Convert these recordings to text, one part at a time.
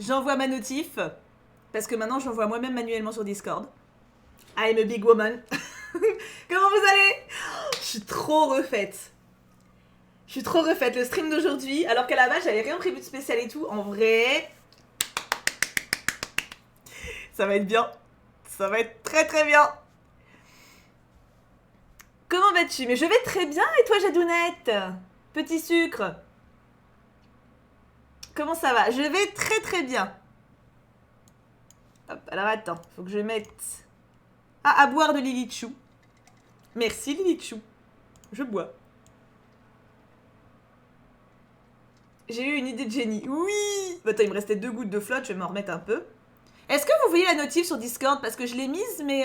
j'envoie ma notif, parce que maintenant j'envoie moi-même manuellement sur Discord. I'm a big woman. Comment vous allez? Je suis trop refaite. Le stream d'aujourd'hui, alors qu'à la base j'avais rien prévu de spécial et tout, en vrai... Ça va être bien. Ça va être très très bien. Comment vas-tu? Mais je vais très bien, et toi Jadounette? Petit sucre. Comment ça va? Je vais très très bien. Hop, alors attends, faut que je mette... Ah, à boire de Lilichou. Merci Lilichou. Je bois. J'ai eu une idée de génie. Oui! Attends, il me restait 2 gouttes de flotte, je vais m'en remettre un peu. Est-ce que vous voyez la notif sur Discord? Parce que je l'ai mise, mais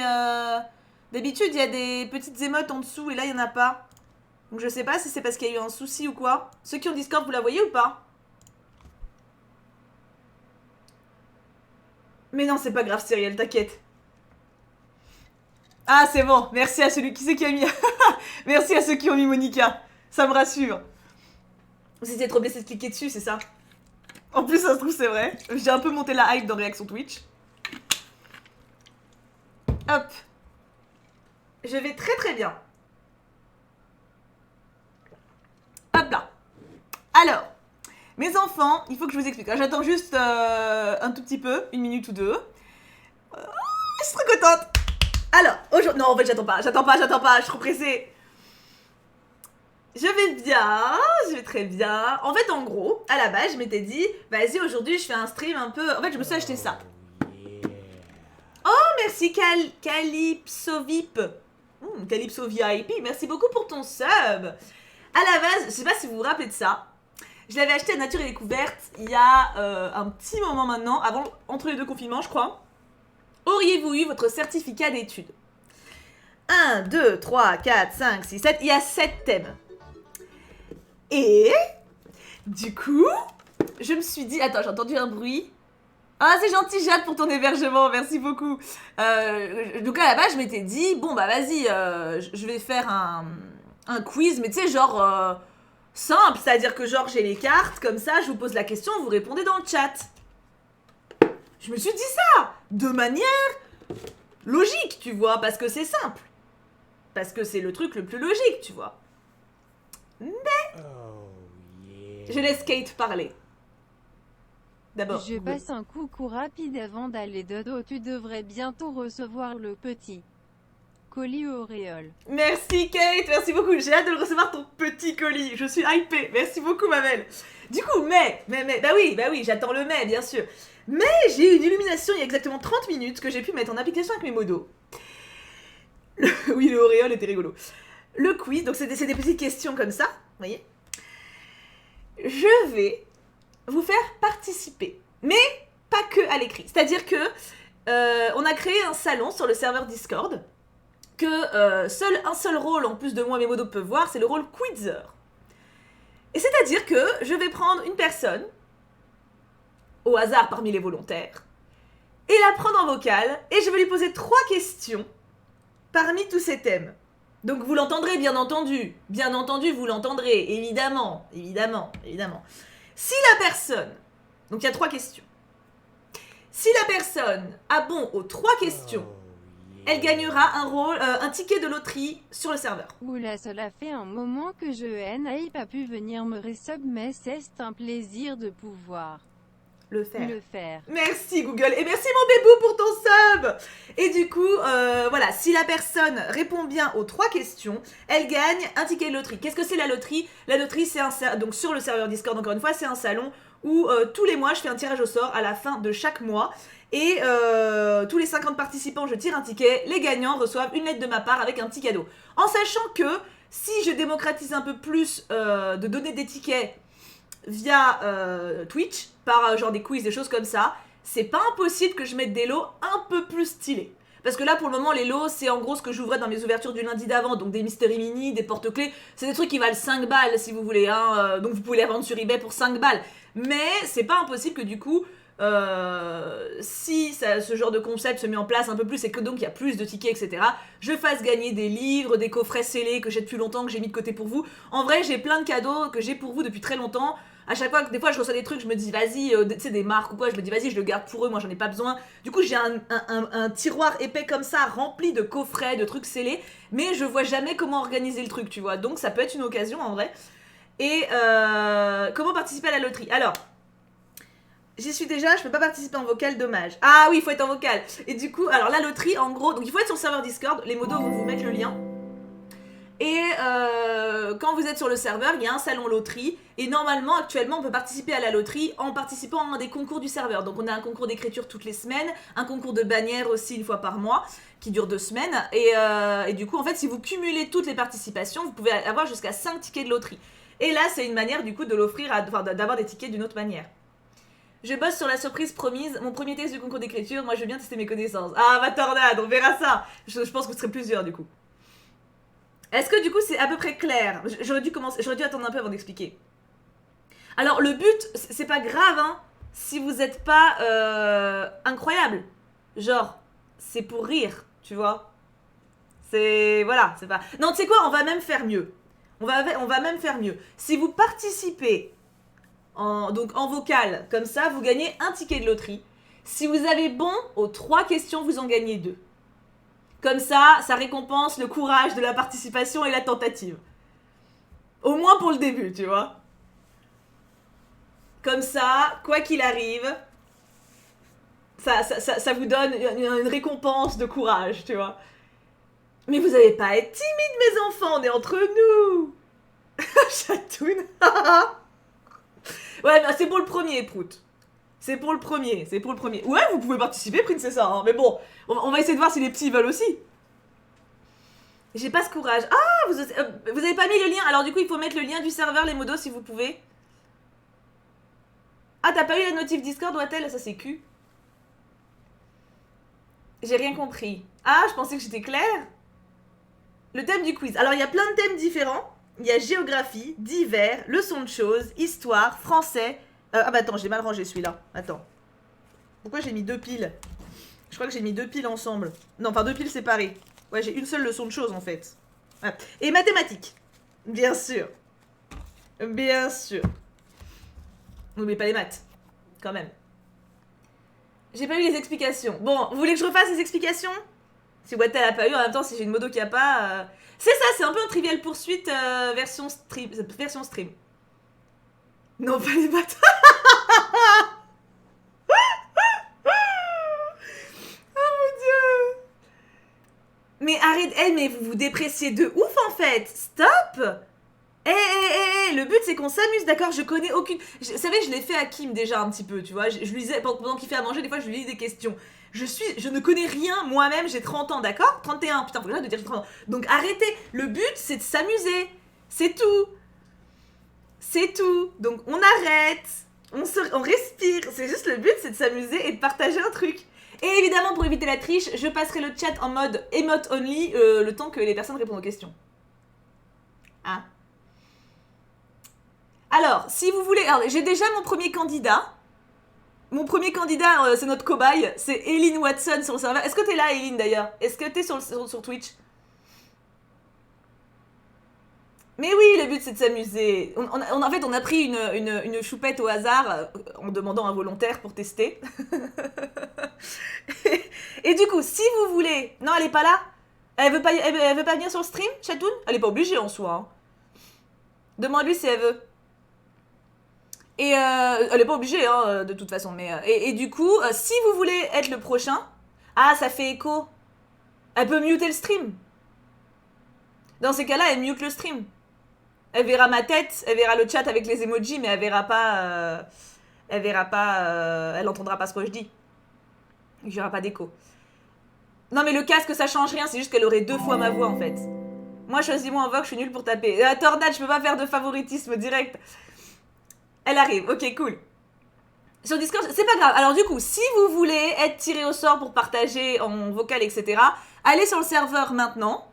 d'habitude, il y a des petites émotes en dessous, et là, il n'y en a pas. Donc je sais pas si c'est parce qu'il y a eu un souci ou quoi. Ceux qui ont Discord, vous la voyez ou pas? Mais non, c'est pas grave, Cyrielle, t'inquiète. Ah, c'est bon. Merci à celui qui c'est qui a mis... Merci à ceux qui ont mis Monica. Ça me rassure. Vous étiez trop blessé de cliquer dessus, c'est ça? En plus, ça se trouve, c'est vrai. J'ai un peu monté la hype dans Réaction Twitch. Hop. Je vais très très bien. Hop là. Alors, mes enfants, il faut que je vous explique. J'attends juste un tout petit peu, 1 minute ou 2. Je suis trop contente. Alors, aujourd'hui... Non, en fait, j'attends pas, je suis trop pressée. Je vais très bien. En fait, en gros, à la base, je m'étais dit, vas-y, aujourd'hui, je fais un stream un peu... En fait, je me suis acheté ça. Oh, merci Calypso VIP. Calypso VIP, merci beaucoup pour ton sub. À la base, je sais pas si vous vous rappelez de ça. Je l'avais acheté à Nature et Découverte il y a un petit moment maintenant, entre les 2 confinements, je crois. Auriez-vous eu votre certificat d'études? 1, 2, 3, 4, 5, 6, 7. Il y a 7 thèmes. Et du coup, je me suis dit... Attends, j'ai entendu un bruit. Ah, c'est gentil, Jade, pour ton hébergement. Merci beaucoup. Donc, à la base, je m'étais dit... Bon, bah, vas-y, je vais faire un quiz. Mais tu sais, genre... simple. C'est-à-dire que, genre, j'ai les cartes. Comme ça, je vous pose la question. Vous répondez dans le chat. Je me suis dit ça de manière logique, tu vois. Parce que c'est simple. Parce que c'est le truc le plus logique, tu vois. Mais... Je laisse Kate parler. D'abord. Je passe un coucou rapide avant d'aller dodo. Tu devrais bientôt recevoir le petit colis Auréole. Merci Kate, merci beaucoup. J'ai hâte de le recevoir ton petit colis. Je suis hypée. Merci beaucoup ma belle. Du coup, bah oui, j'attends le mai, bien sûr. Mais j'ai eu une illumination il y a exactement 30 minutes que j'ai pu mettre en application avec mes modos. Oui, le Auréole était rigolo. Le quiz, donc c'est des petites questions comme ça, vous voyez. Je vais vous faire participer, mais pas que à l'écrit. C'est-à-dire que on a créé un salon sur le serveur Discord que un seul rôle, en plus de moi et mes modos, peuvent voir, c'est le rôle Quizzer. Et c'est-à-dire que je vais prendre une personne, au hasard parmi les volontaires, et la prendre en vocal, et je vais lui poser 3 questions parmi tous ces thèmes. Donc vous l'entendrez, bien entendu. Bien entendu, vous l'entendrez, évidemment. Si la personne... Donc il y a 3 questions. Si la personne a bon aux 3 questions, elle gagnera un ticket de loterie sur le serveur. Oula, cela fait un moment que je n'ai pas pu venir me resub, mais c'est un plaisir de pouvoir le faire. Merci Google, et merci mon bébou pour ton sub. Et du coup, voilà, si la personne répond bien aux 3 questions, elle gagne un ticket de loterie. Qu'est-ce que c'est la loterie? La loterie, c'est donc sur le serveur Discord, encore une fois, c'est un salon où tous les mois, je fais un tirage au sort à la fin de chaque mois. Et tous les 50 participants, je tire un ticket. Les gagnants reçoivent une lettre de ma part avec un petit cadeau. En sachant que si je démocratise un peu plus de donner des tickets via Twitch, par genre des quiz, des choses comme ça, c'est pas impossible que je mette des lots un peu plus stylés. Parce que là, pour le moment, les lots, c'est en gros ce que j'ouvrais dans mes ouvertures du lundi d'avant. Donc des mystery mini, des porte-clés. C'est des trucs qui valent 5 balles, si vous voulez. Hein. Donc vous pouvez les vendre sur eBay pour 5 balles. Mais c'est pas impossible que du coup... si ce genre de concept se met en place un peu plus et que donc il y a plus de tickets, etc., je fasse gagner des livres, des coffrets scellés que j'ai depuis longtemps, que j'ai mis de côté pour vous. En vrai, j'ai plein de cadeaux que j'ai pour vous depuis très longtemps. À chaque fois, des fois, je reçois des trucs, je me dis, vas-y, tu sais, des marques ou quoi, je me dis, vas-y, je le garde pour eux, moi, j'en ai pas besoin. Du coup, j'ai un tiroir épais comme ça, rempli de coffrets, de trucs scellés, mais je vois jamais comment organiser le truc, tu vois. Donc, ça peut être une occasion, en vrai. Et comment participer à la loterie? Alors, j'y suis déjà, je peux pas participer en vocal, dommage. Ah oui, il faut être en vocal. Et du coup, alors la loterie, en gros, donc il faut être sur le serveur Discord, les modos vont vous mettre le lien. Et quand vous êtes sur le serveur, il y a un salon loterie. Et normalement, actuellement, on peut participer à la loterie en participant à des concours du serveur. Donc on a un concours d'écriture toutes les semaines, un concours de bannière aussi une fois par mois, qui dure 2 semaines. Et du coup, en fait, si vous cumulez toutes les participations, vous pouvez avoir jusqu'à 5 tickets de loterie. Et là, c'est une manière du coup de l'offrir, d'avoir des tickets d'une autre manière. Je bosse sur la surprise promise, mon premier test du concours d'écriture, moi je veux bien tester mes connaissances. Ah, ma tornade, on verra ça. Je pense que vous serez plusieurs du coup. Est-ce que du coup c'est à peu près clair? J'aurais dû attendre un peu avant d'expliquer. Alors le but, c'est pas grave hein, si vous êtes pas incroyable. Genre, c'est pour rire, tu vois. Voilà, c'est pas... Non, tu sais quoi, on va même faire mieux. On va même faire mieux. Si vous participez donc en vocal, comme ça, vous gagnez un ticket de loterie. Si vous avez bon aux 3 questions, vous en gagnez 2. Comme ça récompense le courage de la participation et la tentative. Au moins pour le début, tu vois. Comme ça, quoi qu'il arrive, ça vous donne une récompense de courage, tu vois. Mais vous n'allez pas être timides, mes enfants, on est entre nous. Chatoun. Ouais, mais c'est pour le premier, Prout. C'est pour le premier. Ouais, vous pouvez participer, Princessa, hein, mais bon, on va essayer de voir si les petits veulent aussi. J'ai pas ce courage. Ah, vous avez pas mis le lien. Alors du coup, il faut mettre le lien du serveur, les modos, si vous pouvez. Ah, t'as pas eu la notif Discord, Wattel? Ça, c'est cul. J'ai rien compris. Ah, je pensais que j'étais claire. Le thème du quiz. Alors, il y a plein de thèmes différents. Il y a géographie, divers, leçons de choses, histoire, français. Ah bah attends, j'ai mal rangé celui-là. Attends. Pourquoi j'ai mis 2 piles? Je crois que j'ai mis 2 piles ensemble. Non, enfin 2 piles séparées. Ouais, j'ai une seule leçon de choses en fait. Ah. Et mathématiques. Bien sûr. Bien sûr. N'oubliez pas les maths. Quand même. J'ai pas eu les explications. Bon, vous voulez que je refasse les explications? Si Wattel a pas eu, en même temps, si j'ai une modo qui a pas... C'est ça, c'est un peu un trivial poursuite version stream. Non, pas les maths. Oh mon dieu. Mais arrête, mais vous vous dépréciez de ouf en fait. Stop. Le but c'est qu'on s'amuse, d'accord? Je connais aucune... Vous savez, je l'ai fait à Kim déjà un petit peu, tu vois. Je lui disais, pendant qu'il fait à manger, des fois je lui lis des questions. Je ne connais rien moi-même, j'ai 30 ans, d'accord? 31, putain, faut que j'arrête de dire j'ai 30 ans. Donc arrêtez, le but c'est de s'amuser. C'est tout. C'est tout. Donc on arrête, on respire. C'est juste le but, c'est de s'amuser et de partager un truc. Et évidemment, pour éviter la triche, je passerai le chat en mode emote only le temps que les personnes répondent aux questions. Ah. Alors, si vous voulez... Alors, j'ai déjà mon premier candidat. Mon premier candidat, c'est notre cobaye. C'est Eileen Watson sur le serveur. Est-ce que t'es là, Eileen, d'ailleurs? Est-ce que t'es sur Twitch? Mais oui, le but, c'est de s'amuser. En fait, on a pris une choupette au hasard en demandant un volontaire pour tester. Et du coup, si vous voulez... Non, elle est pas là? Elle veut pas venir sur le stream, Chatoun? Elle est pas obligée en soi. Hein. Demande-lui si elle veut. Et elle est pas obligée, hein, de toute façon. Mais, et du coup, si vous voulez être le prochain... Ah, ça fait écho. Elle peut muter le stream. Dans ces cas-là, elle mute le stream. Elle verra ma tête, elle verra le chat avec les emojis, mais elle verra pas... elle entendra pas ce que je dis. Il n'y aura pas d'écho. Non, mais le casque, ça change rien, c'est juste qu'elle aurait 2 fois ma voix, en fait. Moi, choisis-moi en voix, je suis nulle pour taper. Tornade, je peux pas faire de favoritisme direct. Elle arrive, ok, cool. Sur Discord, c'est pas grave. Alors du coup, si vous voulez être tiré au sort pour partager en vocal, etc., allez sur le serveur maintenant.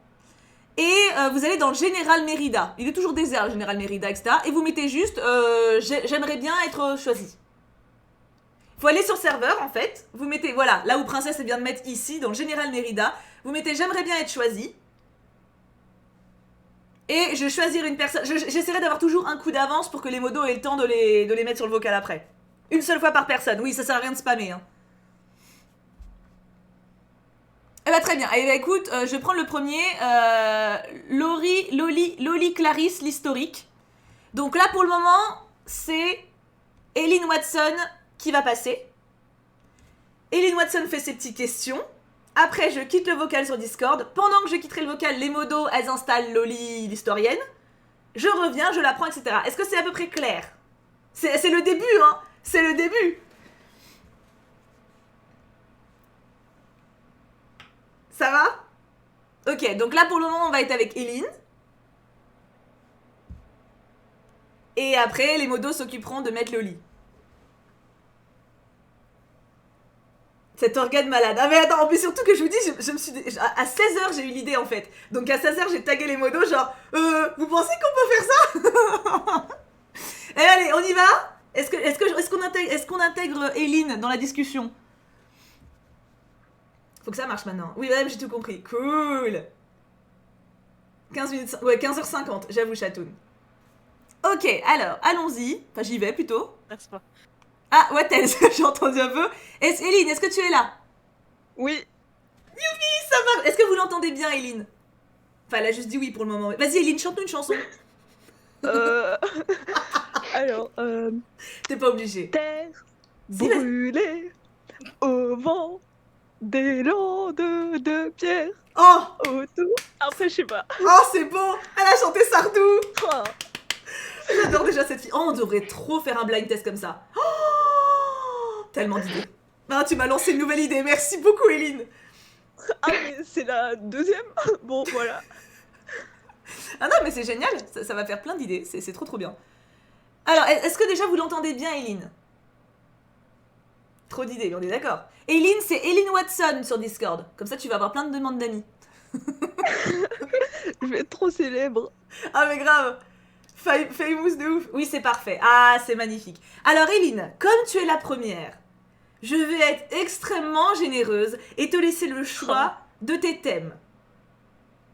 Et vous allez dans le Général Mérida. Il est toujours désert, le Général Mérida, etc. Et vous mettez juste j'aimerais bien être choisi. Faut aller sur le serveur, en fait. Vous mettez, voilà, là où Princesse vient de mettre ici, dans le Général Mérida. Vous mettez j'aimerais bien être choisi. Et je choisirai une personne. J'essaierai d'avoir toujours un coup d'avance pour que les modos aient le temps de les mettre sur le vocal après. Une seule fois par personne. Oui, ça sert à rien de spammer. Hein. Eh bah très bien. Eh bah écoute, je vais prendre le premier. Loli Clarisse, l'historique. Donc là pour le moment, c'est Eileen Watson qui va passer. Eileen Watson fait ses petites questions. Après, je quitte le vocal sur Discord. Pendant que je quitterai le vocal, les modos, elles installent Loli, l'historienne. Je reviens, je la prends, etc. Est-ce que c'est à peu près clair? C'est le début, hein. C'est le début. Ça va? Ok, donc là pour le moment on va être avec Eileen. Et après les modos s'occuperont de mettre Loli. Cet organe malade. Ah mais attends, mais surtout que je vous dis, je me suis... À 16h j'ai eu l'idée en fait. Donc à 16h j'ai tagué les modos genre vous pensez qu'on peut faire ça? Et allez, on y va? Est-ce qu'on intègre Eileen dans la discussion? Faut que ça marche maintenant. Oui, madame, j'ai tout compris. Cool. 15 minutes... Ouais, 15h50, j'avoue, Chatoun. Ok, alors, allons-y. Enfin, j'y vais, plutôt. Merci pas. Ah, what else? J'ai entendu un peu. Eileen, est-ce que tu es là? Oui. Youpi, ça marche. Est-ce que vous l'entendez bien, Eileen? Enfin, elle a juste dit oui pour le moment. Vas-y, Eileen, chante-nous une chanson. Alors, T'es pas obligée. terre brûlée au vent, des landes de pierre Oh, autour. Après, je sais pas. oh, c'est bon. Elle a chanté Sardou. Oh. J'adore déjà cette fille. Oh, on devrait trop faire un blind test comme ça. Oh, tellement d'idées. Ah, tu m'as lancé une nouvelle idée. Merci beaucoup, Eileen. Ah, mais c'est la deuxième. Bon, voilà. Ah non, mais c'est génial. Ça va faire plein d'idées. C'est trop trop bien. Alors, est-ce que déjà vous l'entendez bien, Eileen? Trop d'idées, on est d'accord. Eileen, c'est Eileen Watson sur Discord. Comme ça, tu vas avoir plein de demandes d'amis. Je vais être trop célèbre. Ah, mais grave. Famous de ouf. Oui, c'est parfait. Ah, c'est magnifique. Alors, Eileen, comme tu es la première, je vais être extrêmement généreuse et te laisser le choix de tes thèmes.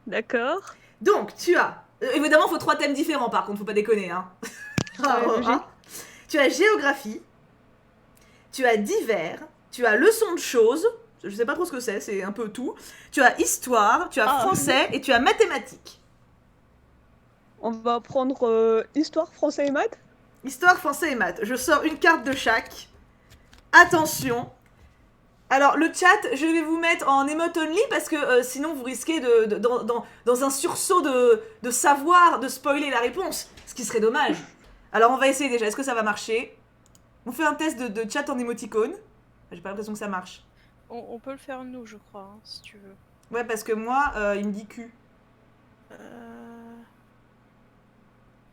D'accord. Donc, tu as... évidemment, il faut 3 thèmes différents, par contre, faut pas déconner, hein. logique. Tu as géographie, tu as divers, tu as leçon de choses, je sais pas trop ce que c'est un peu tout. Tu as histoire, tu as français et tu as mathématiques. On va prendre histoire, français et maths. Histoire, français et maths. Je sors une carte de chaque. Attention. Alors, le chat, je vais vous mettre en emote only parce que sinon vous risquez dans un sursaut de savoir, de spoiler la réponse. Ce qui serait dommage. Alors, on va essayer déjà. Est-ce que ça va marcher? On fait un test de chat en émoticône. J'ai pas l'impression que ça marche. On peut le faire nous, je crois, hein, si tu veux. Ouais, parce que moi, il me dit Q.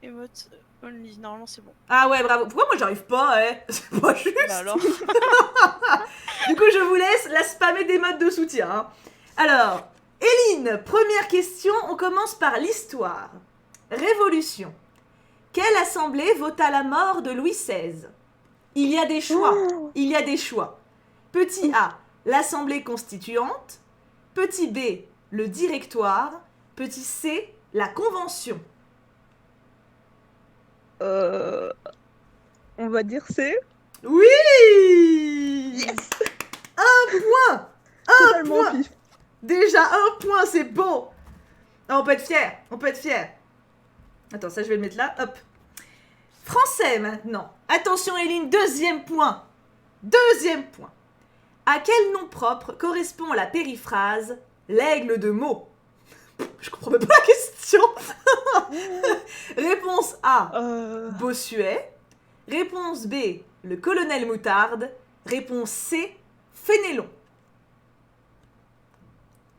Emote only, normalement c'est bon. Ah ouais, bravo. Pourquoi moi j'arrive pas, C'est pas juste. Bah alors. Du coup, je vous laisse la spammer des modes de soutien. Hein. Alors, Eileen, première question. On commence par l'histoire. Révolution. Quelle assemblée vota la mort de Louis XVI? Il y a des choix. Il y a des choix. Petit A, l'assemblée constituante. Petit B, le directoire. Petit C, la convention. On va dire C. Oui. Yes. Un point. Totalement point. pif. Déjà un point, c'est bon. Ah, on peut être fier. On peut être fier. Attends, ça je vais le mettre là. Hop. Français maintenant. Attention Eileen, deuxième point. Deuxième point. À quel nom propre correspond la périphrase l'aigle de Meaux? Je comprends même pas la question. Réponse A, Bossuet. Réponse B, le colonel Moutarde. Réponse C, Fénélon.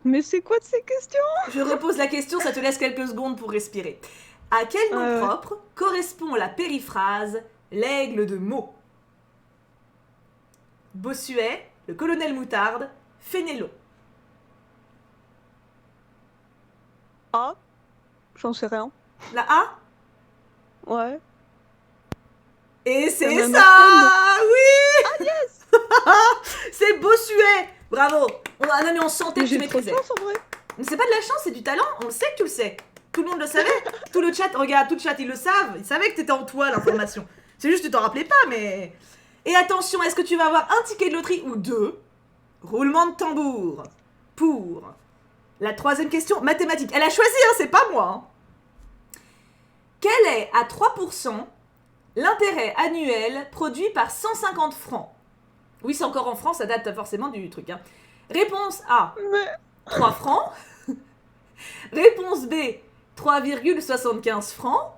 Mais c'est quoi de ces questions? Je repose la question, ça te laisse quelques secondes pour respirer. À quel nom propre correspond la périphrase l'aigle de Meaux? Bossuet, le colonel Moutarde, Fénélon. A. J'en sais rien. La A? Ouais. Et c'est même ça! Oui! Ah yes! C'est Bossuet! Bravo! Non mais on sentait que tu J'ai trop de maîtrisais. chance en vrai. Mais c'est pas de la chance, c'est du talent, on le sait que tu le sais. Tout le monde le savait. Tout le chat, regarde, tout le chat, ils le savent. Ils savaient que t'étais en toi, l'information. C'est juste que tu t'en rappelais pas, mais... Et attention, est-ce que tu vas avoir un ticket de loterie ou deux? Roulement de tambour. Pour la troisième question, mathématiques. Elle a choisi, hein, c'est pas moi. Hein. Quel est, à 3%, l'intérêt annuel produit par 150 francs? Oui, c'est encore en France, ça date forcément du truc. Hein. Réponse A, Mais 3 francs. Réponse B, 3,75 francs.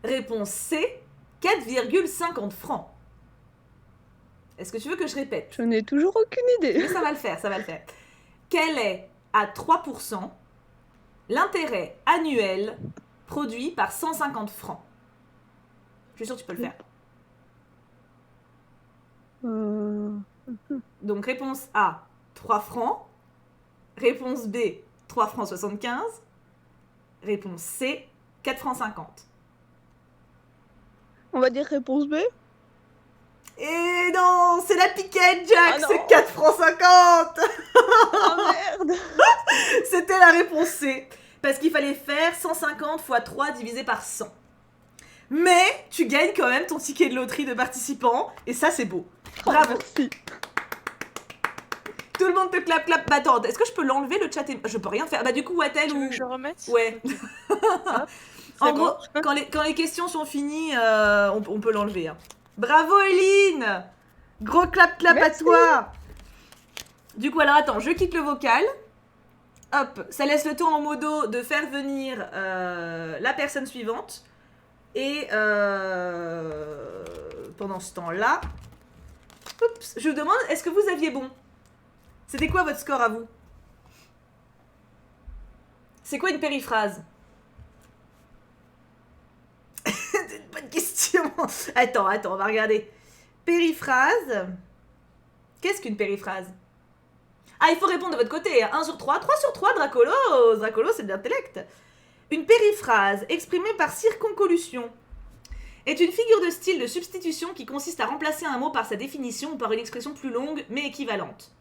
Réponse C, 4,50 francs. Est-ce que tu veux que je répète? je n'ai toujours aucune idée. Mais ça va le faire, ça va le faire. Quel est, à 3%, l'intérêt annuel produit par 150 francs? Je suis sûre que tu peux le faire. Donc réponse A, 3 francs. Réponse B, 3 francs 75. Réponse C, 4 francs 50. On va dire réponse B. Et non, c'est la piquette, Jack, Ah non. c'est 4 francs 50. Oh merde. C'était la réponse C. Parce qu'il fallait faire 150 x 3 divisé par 100. Mais tu gagnes quand même ton ticket de loterie de participant. Et ça, c'est beau. Bravo. Oh, merci. Tout le monde te clap. Bah attends, est-ce que je peux l'enlever le chat? Je peux rien faire. Bah du coup, Wattel Tu veux ou... que je remette? Ouais. C'est En bon. gros, quand les questions sont finies, on peut l'enlever. Hein. Bravo, Eline. Gros clap à Merci. toi. Du coup, alors attends, je quitte le vocal. Hop, ça laisse le temps en modo de faire venir la personne suivante. Et pendant ce temps-là, oups, je vous demande, est-ce que vous aviez bon? C'était quoi votre score à vous? C'est quoi une périphrase? C'est une bonne question. Attends, on va regarder. Périphrase. Qu'est-ce qu'une périphrase? Ah, il faut répondre de votre côté. 1 sur 3. 3 sur 3, Dracolos. Dracolos, c'est de l'intellect. Une périphrase, exprimée par circonvolution, est une figure de style de substitution qui consiste à remplacer un mot par sa définition ou par une expression plus longue mais équivalente.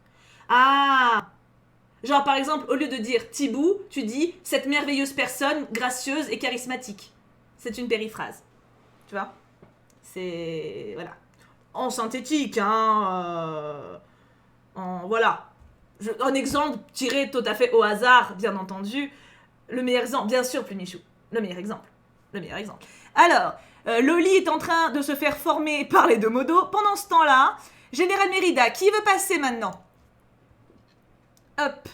Ah! Genre, par exemple, au lieu de dire Thibou, tu dis cette merveilleuse personne, gracieuse et charismatique. C'est une périphrase. Tu vois? C'est... Voilà. En synthétique, hein. Voilà. Un exemple tiré tout à fait au hasard, bien entendu. Le meilleur exemple, bien sûr, Plunichou. Le meilleur exemple. Alors, Loli est en train de se faire former par les deux modos. Pendant ce temps-là, Général Mérida, qui veut passer maintenant? Hop.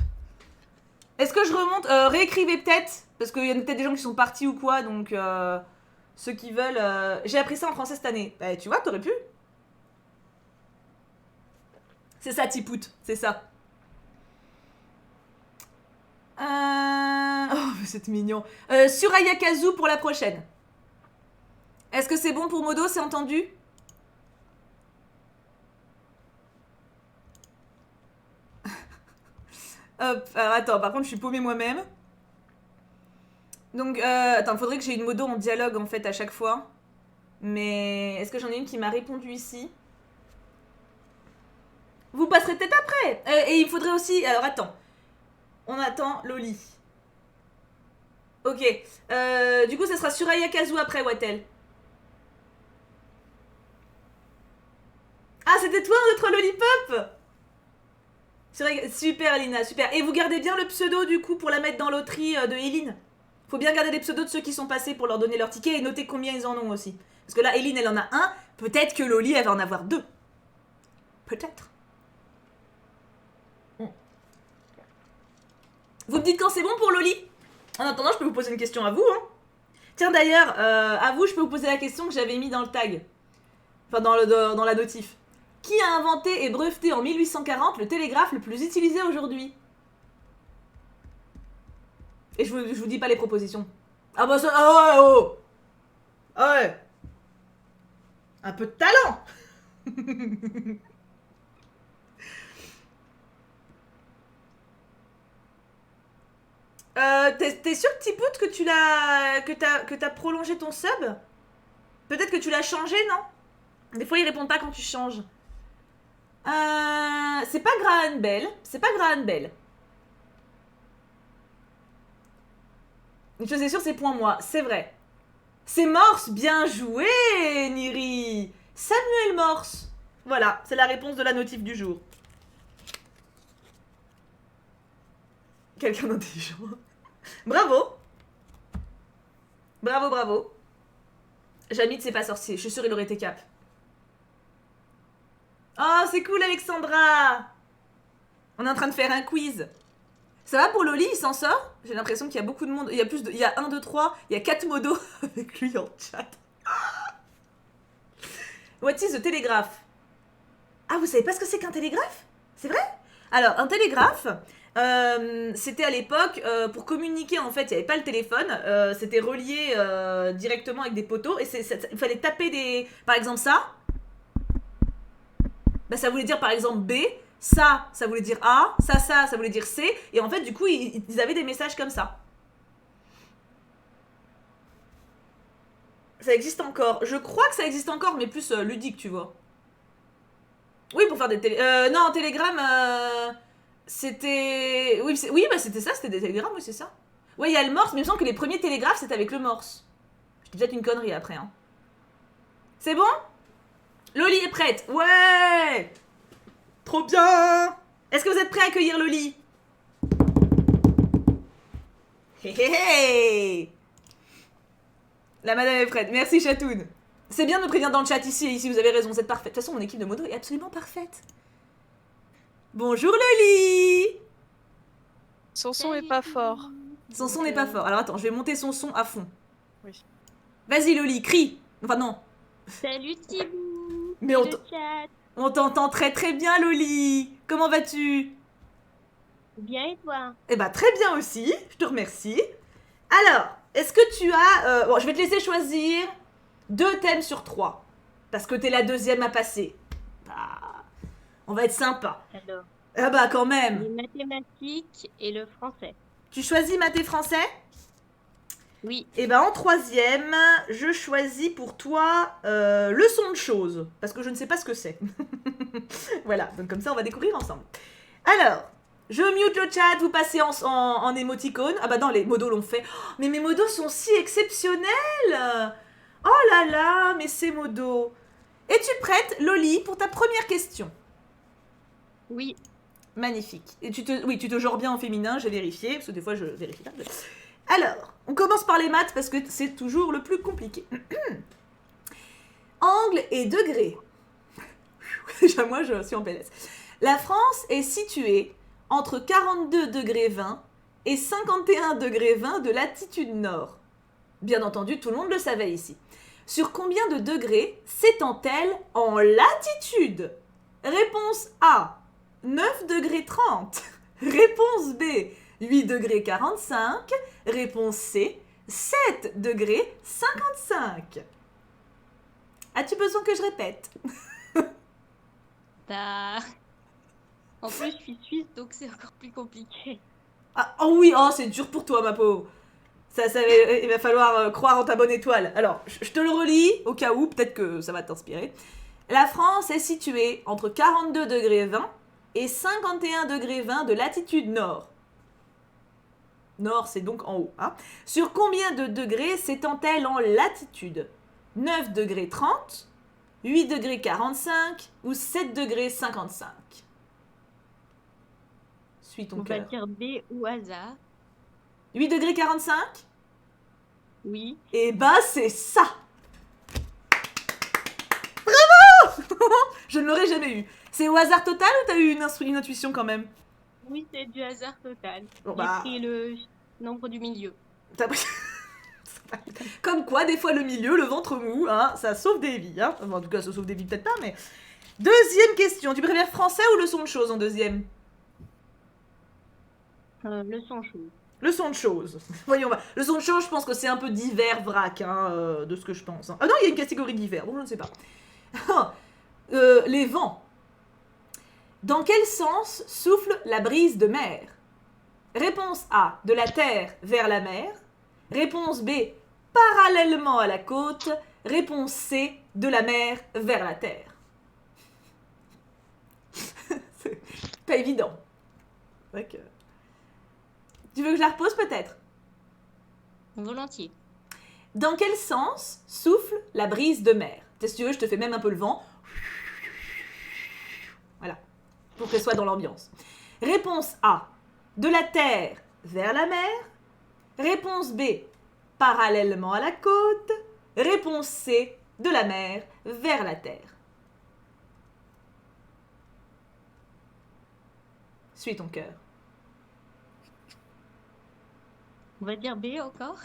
Est-ce que je remonte? Réécrivez peut-être, parce qu'il y a peut-être des gens qui sont partis ou quoi, donc ceux qui veulent... J'ai appris ça en français cette année. Bah, tu vois, t'aurais pu. C'est ça, Tipout, c'est ça. Oh, c'est mignon. Suraya Kazu pour la prochaine. Est-ce que c'est bon pour Modo, c'est entendu? Hop, alors attends, par contre je suis paumée moi-même. Donc, attends, faudrait que j'ai une Modo en dialogue en fait à chaque fois. Mais est-ce que j'en ai une qui m'a répondu ici? Vous passerez peut-être après. Et il faudrait aussi... Alors attends. On attend Loli. Ok. Du coup, ça sera Suraya Kazu après, Wattel. Ah, c'était toi, notre Lollipop! Super, Alina, super. Et vous gardez bien le pseudo, du coup, pour la mettre dans loterie de Eline. Faut bien garder les pseudos de ceux qui sont passés pour leur donner leur ticket et noter combien ils en ont aussi. Parce que là, Eline, elle en a un. Peut-être que Loli, elle va en avoir 2. Peut-être. Vous me dites quand c'est bon pour Loli? En attendant, je peux vous poser une question à vous. Hein. Tiens, d'ailleurs, à vous, je peux vous poser la question que j'avais mis dans le tag. Enfin, dans la notif. Qui a inventé et breveté en 1840 le télégraphe le plus utilisé aujourd'hui? Et je vous dis pas les propositions. Ah bah ça... Ah ouais, oh! Ah ouais! Un peu de talent! T'es sûr, Tipout, que tu l'as... que t'as prolongé ton sub? Peut-être que tu l'as changé, non? Des fois, ils répondent pas quand tu changes. C'est pas Graham Bell. C'est pas Graham Bell. Une chose est sûre, c'est point moi. C'est vrai. C'est Morse. Bien joué, Niri. Samuel Morse. Voilà, c'est la réponse de la notif du jour. Quelqu'un d'intelligent. Bravo. Bravo, bravo. Jamie, c'est pas sorcier. Je suis sûre il aurait été cap. Oh, c'est cool, Alexandra. On est en train de faire un quiz. Ça va pour Loli, il s'en sort? J'ai l'impression qu'il y a beaucoup de monde. Il y a plus de... Il y a 1, 2, 3. Il y a 4 modos avec lui en chat. What is the télégraphe? Ah, vous savez pas ce que c'est qu'un télégraphe? C'est vrai? Alors, un télégraphe, c'était à l'époque, pour communiquer, en fait, il n'y avait pas le téléphone, c'était relié directement avec des poteaux, et il fallait taper des... Par exemple ça, bah, ça voulait dire par exemple B, ça voulait dire A, ça voulait dire C, et en fait, du coup, ils avaient des messages comme ça. Ça existe encore. Je crois que ça existe encore, mais plus ludique, tu vois. Oui, pour faire des non, télégramme, c'était... Oui, bah c'était ça, c'était des télégrammes, oui, c'est ça. Ouais, il y a le morse, mais il me semble que les premiers télégraphes, c'était avec le morse. Je dis peut-être une connerie après, hein. C'est bon? Loli est prête. Ouais! Trop bien! Est-ce que vous êtes prêts à accueillir Loli? Hé hé hé! La madame est prête. Merci, Chatoun. C'est bien de me prévenir dans le chat ici, vous avez raison, vous êtes parfaite. De toute façon, mon équipe de modo est absolument parfaite. Bonjour Loli! Son son est pas fort. Son son n'est pas fort. Alors attends, je vais monter son son à fond. Oui. Vas-y Loli, crie. Enfin non. Salut Thibaut. Mais on t'entend très très bien Loli. Comment vas-tu? Bien et toi? Eh bah très bien aussi, je te remercie. Alors, est-ce que tu as... bon, je vais te laisser choisir 2 thèmes sur 3. Parce que t'es la deuxième à passer. Ah, on va être sympa. Alors, Ah bah quand même. les mathématiques et le français. Tu choisis maths et français? Oui. Et ben en 3e, je choisis pour toi leçon de choses. Parce que je ne sais pas ce que c'est. Voilà, donc comme ça on va découvrir ensemble. Alors, je mute le chat, vous passez en émoticône. Ah bah non, les modos l'ont fait. Oh, mais mes modos sont si exceptionnels. Oh là là, mais ces modos. Es-tu prête, Loli, pour ta première question? Oui. Magnifique. Et tu te genres bien en féminin, j'ai vérifié, parce que des fois je vérifie pas. Alors, on commence par les maths parce que c'est toujours le plus compliqué. Angle et degré. Déjà moi je suis en PLS. La France est située entre 42 degrés 20 et 51 degrés 20 de latitude nord. Bien entendu, tout le monde le savait ici. Sur combien de degrés s'étend-elle en latitude? Réponse A, 9 degrés 30. Réponse B, 8 degrés 45. Réponse C, 7 degrés 55. As-tu besoin que je répète? Bah... En plus, je suis suisse, donc c'est encore plus compliqué. Ah, oh oui, oh, c'est dur pour toi, ma pauvre. Il va falloir croire en ta bonne étoile. Alors, je te le relis, au cas où, peut-être que ça va t'inspirer. La France est située entre 42 degrés 20 et 51 degrés 20 de latitude nord. Nord, c'est donc en haut. Hein. Sur combien de degrés s'étend-elle en latitude? 9 degrés 30, 8 degrés 45 ou 7 degrés 55? Suis ton On va cœur. dire B ou hasard. 8 degrés 45? Oui. Et bah c'est ça. Bravo. Je ne l'aurais jamais eu. C'est au hasard total ou t'as eu une intuition quand même? Oui, c'est du hasard total. Bon, J'ai bah... pris le nombre du milieu. T'as pris... Comme quoi, des fois le milieu, le ventre mou, hein, ça sauve des vies. Hein. Enfin, en tout cas, ça sauve des vies peut-être pas, mais... Deuxième question. Tu préfères français ou leçon de choses en deuxième? Leçon chose. Leçon de choses. Voyons, va. Leçon de choses, je pense que c'est un peu divers vrac, hein, de ce que je pense. Hein. Ah non, il y a une catégorie divers, donc je ne sais pas. Les vents. Dans quel sens souffle la brise de mer? Réponse A, de la terre vers la mer. Réponse B, parallèlement à la côte. Réponse C, de la mer vers la terre. C'est pas évident. C'est vrai que... Tu veux que je la repose peut-être? Volontiers. Dans quel sens souffle la brise de mer? Si tu veux, je te fais même un peu le vent. Voilà, pour qu'elle soit dans l'ambiance. Réponse A, de la terre vers la mer. Réponse B, parallèlement à la côte. Réponse C, de la mer vers la terre. Suis ton cœur. On va dire B encore.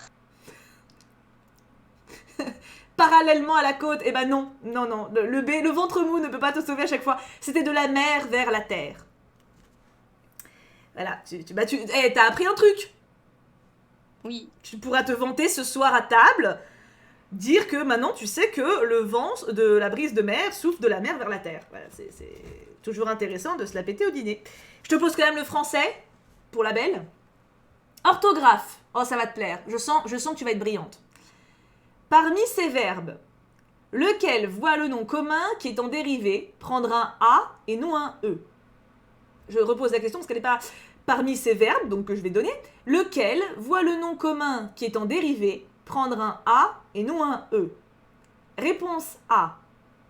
Parallèlement à la côte, eh ben non, non, non, le B, le ventre mou ne peut pas te sauver à chaque fois. C'était de la mer vers la terre. Voilà, t'as appris un truc. Oui. Tu pourras te vanter ce soir à table, dire que maintenant tu sais que le vent de la brise de mer souffle de la mer vers la terre. Voilà, c'est toujours intéressant de se la péter au dîner. Je te pose quand même le français, pour la belle. Orthographe. Oh, ça va te plaire. Je sens que tu vas être brillante. Parmi ces verbes, lequel voit le nom commun qui est en dérivé prendre un A et non un E? Je repose la question parce qu'elle n'est pas... Parmi ces verbes, donc que je vais donner, lequel voit le nom commun qui est en dérivé prendre un A et non un E? Réponse A,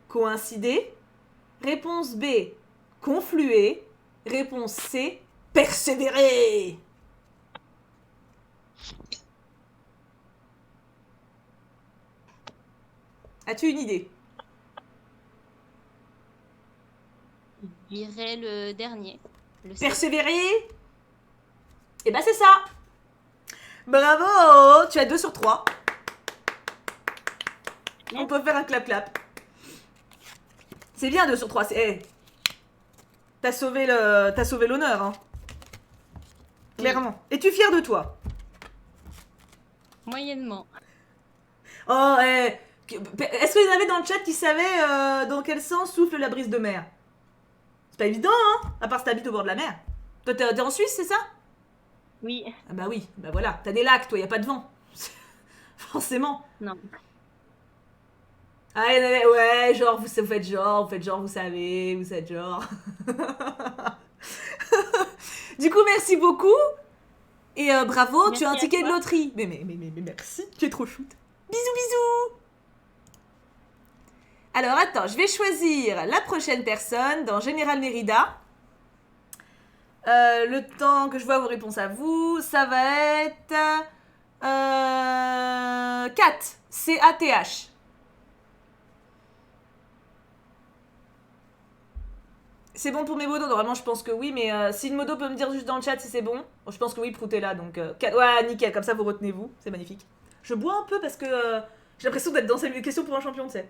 coïncider. Réponse B, confluer. Réponse C, persévérer. As-tu une idée? Je dirais le dernier. Le C. Persévérer? Eh ben c'est ça. Bravo. Tu as 2 sur 3. On peut faire un clap-clap. C'est bien 2 sur 3. Hey. T'as sauvé l'honneur, hein. Clairement. Es-tu fière de toi? Moyennement. Oh, est-ce qu'il y en avait dans le chat qui savaient dans quel sens souffle la brise de mer? C'est pas évident, hein, à part si t'habites au bord de la mer. Toi, t'es en Suisse, c'est ça? Oui. Ah bah oui, bah voilà. T'as des lacs, toi, y a pas de vent. Forcément. Non. Ah, ouais, genre, vous faites genre, vous savez, vous êtes genre. Du coup, merci beaucoup. Et bravo, Merci tu as un à ticket de toi. loterie. Mais merci, tu es trop chouette. Bisous, bisous. Alors, attends, je vais choisir la prochaine personne dans Général Mérida. Le temps que je vois vos réponses à vous, ça va être... Cat. C-A-T-H. C'est bon pour mes modos? Normalement, je pense que oui, mais si une modo peut me dire juste dans le chat si c'est bon. Bon, je pense que oui, Prout est là, donc... ouais, nickel, comme ça, vous retenez-vous. C'est magnifique. Je bois un peu parce que j'ai l'impression d'être dans cette question pour un champion, tu sais.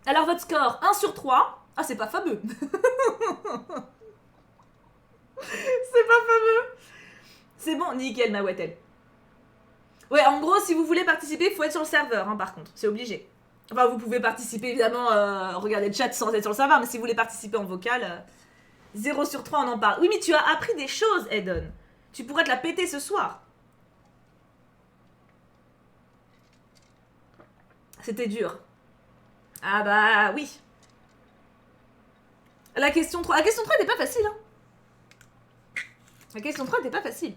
Alors, votre score, 1 sur 3. Ah, c'est pas fameux. C'est pas fameux. C'est bon, nickel, ma Wettel. Ouais, en gros, si vous voulez participer, il faut être sur le serveur, hein, par contre. C'est obligé. Enfin, vous pouvez participer, évidemment, regarder le chat sans être sur le serveur, mais si vous voulez participer en vocal, 0 sur 3, on en parle. Oui, mais tu as appris des choses, Eden. Tu pourrais te la péter ce soir. C'était dur. Ah bah oui. La question 3 n'était pas facile, hein. La question 3 n'était pas facile.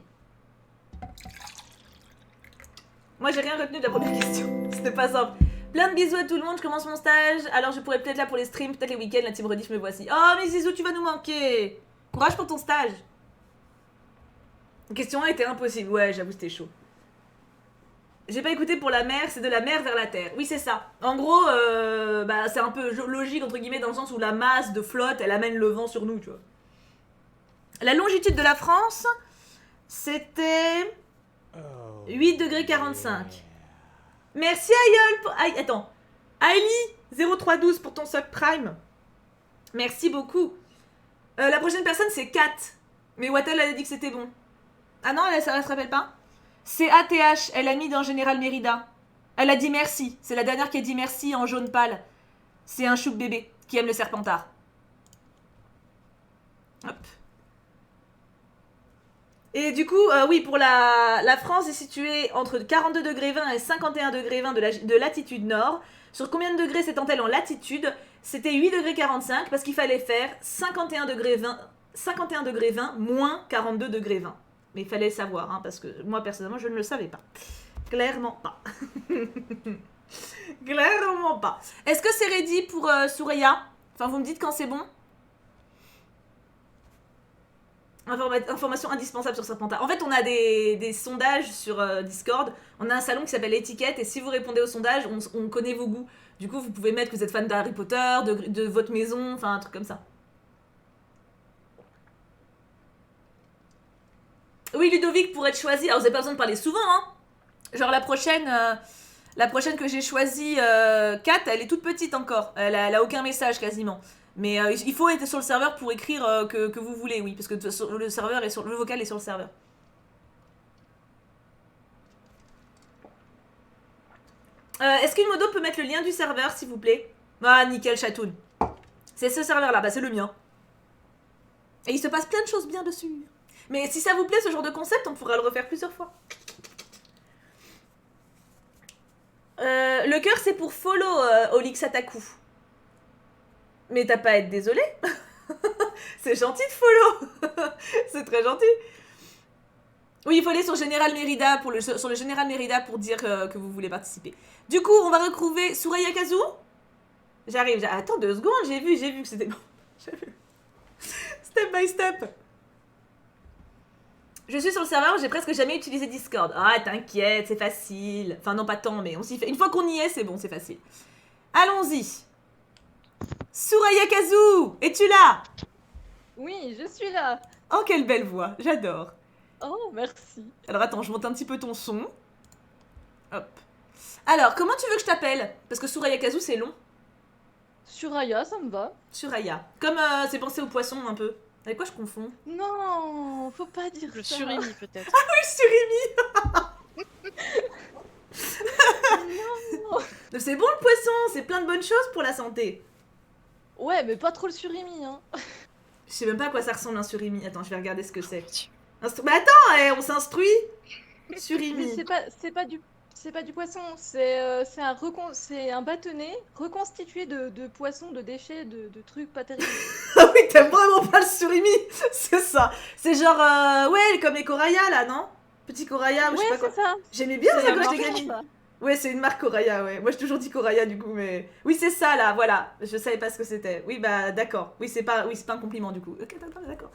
Moi, j'ai rien retenu de la première question. C'était pas simple. Plein de bisous à tout le monde, je commence mon stage. Alors, je pourrais peut-être là pour les streams, peut-être les week-ends, la team rediff, me voici. Oh, mais Zizou, tu vas nous manquer. Courage pour ton stage. La question 1 était impossible. Ouais, j'avoue, c'était chaud. J'ai pas écouté pour la mer, c'est de la mer vers la terre. Oui, c'est ça. En gros, bah, c'est un peu logique, entre guillemets, dans le sens où la masse de flotte, elle amène le vent sur nous, tu vois. La longitude de la France, c'était 8 degrés 45. Merci Aïeul pour... attends. Aïli 0312 pour ton subprime. Merci beaucoup. La prochaine personne, c'est Kat. Mais Wattel, elle a dit que c'était bon. Ah non, ça se rappelle pas? C'est ATH, elle a mis dans Général Mérida. Elle a dit merci. C'est la dernière qui a dit merci en jaune pâle. C'est un chouk bébé qui aime le serpentard. Hop. Et du coup, oui, pour la France est située entre 42 degrés 20 et 51 degrés 20 de latitude nord. Sur combien de degrés s'étend-elle en latitude? C'était 8 degrés 45 parce qu'il fallait faire 51 degrés 20 moins 42 degrés 20. Mais il fallait le savoir, hein, parce que moi, personnellement, je ne le savais pas. Clairement pas. Clairement pas. Est-ce que c'est ready pour Soraya? Enfin, vous me dites quand c'est bon. Information indispensable sur Serpentard. En fait, on a des sondages sur Discord. On a un salon qui s'appelle Étiquette, et si vous répondez au sondage, on connaît vos goûts. Du coup, vous pouvez mettre que vous êtes fan d'Harry Potter, de votre maison, enfin un truc comme ça. Oui, Ludovic pourrait être choisi. Alors, vous n'avez pas besoin de parler souvent, hein. Genre, la prochaine que j'ai choisie, Kat, elle est toute petite encore. Elle a aucun message quasiment. Mais il faut être sur le serveur pour écrire que vous voulez, oui. Parce que le serveur est le vocal est sur le serveur. Est-ce qu'une modo peut mettre le lien du serveur, s'il vous plaît? Ah, nickel, chatoun. C'est ce serveur-là, bah c'est le mien. Et il se passe plein de choses bien dessus. Mais si ça vous plaît, ce genre de concept, on pourra le refaire plusieurs fois. Le cœur, c'est pour follow Olix Ataku. Mais t'as pas à être désolé. C'est gentil de follow. C'est très gentil. Oui, il faut aller sur Général Mérida sur le Général Mérida pour dire que vous voulez participer. Du coup, on va retrouver Soraya Kazu. J'arrive. Attends 2 secondes, j'ai vu que c'était bon. J'ai vu. Step by step. Je suis sur le serveur, j'ai presque jamais utilisé Discord. Ah, t'inquiète, c'est facile. Enfin, non, pas tant, mais on s'y fait. Une fois qu'on y est, c'est bon, c'est facile. Allons-y. Soraya Kazu, es-tu là? Oui, je suis là. Oh, quelle belle voix, j'adore. Oh, merci. Alors, attends, je monte un petit peu ton son. Hop. Alors, comment tu veux que je t'appelle? Parce que Soraya Kazu, c'est long. Suraya, ça me va. Soraya. Comme c'est pensé au poisson, un peu. Avec quoi je confonds? Non, faut pas dire Le ça. surimi peut-être. Oui, surimi. Non. C'est bon le poisson, c'est plein de bonnes choses pour la santé. Ouais, mais pas trop le surimi, hein. Je sais même pas à quoi ça ressemble un surimi. Attends, je vais regarder ce que c'est. Mais attends, on s'instruit. Mais Surimi. c'est pas du poisson, c'est un bâtonnet reconstitué de poissons, de déchets, de trucs pas terribles. Ah oui, t'aimes vraiment pas le surimi. C'est ça. C'est genre, ouais, comme les Coraya là, non? Petit Coraya ou je sais pas Ouais, quoi. c'est ça. J'aimais bien ça C'est quand j'étais marrant, gamine. ça. Ouais, c'est une marque Coraya, ouais. Moi, j'ai toujours dit Coraya, du coup, mais... Oui, c'est ça, là, voilà. Je savais pas ce que c'était. Oui, bah, d'accord. Oui, c'est pas un compliment, du coup. Ok, d'accord.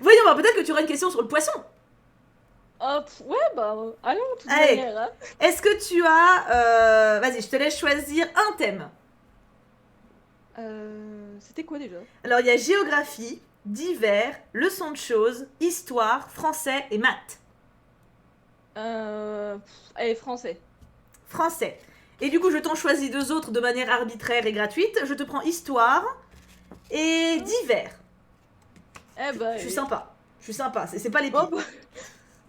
Voyons voir, peut-être que tu auras une question sur le poisson. Ouais, bah, allons, de toute Allez. manière. Hein. Est-ce que tu as... Vas-y, je te laisse choisir un thème. C'était quoi déjà? Alors, il y a géographie, divers, leçons de choses, histoire, français et maths. Allez, français. Français. Et du coup, je t'en choisis 2 autres de manière arbitraire et gratuite. Je te prends histoire et divers. Eh bah, Je suis sympa. C'est pas les Bon, pires. bah,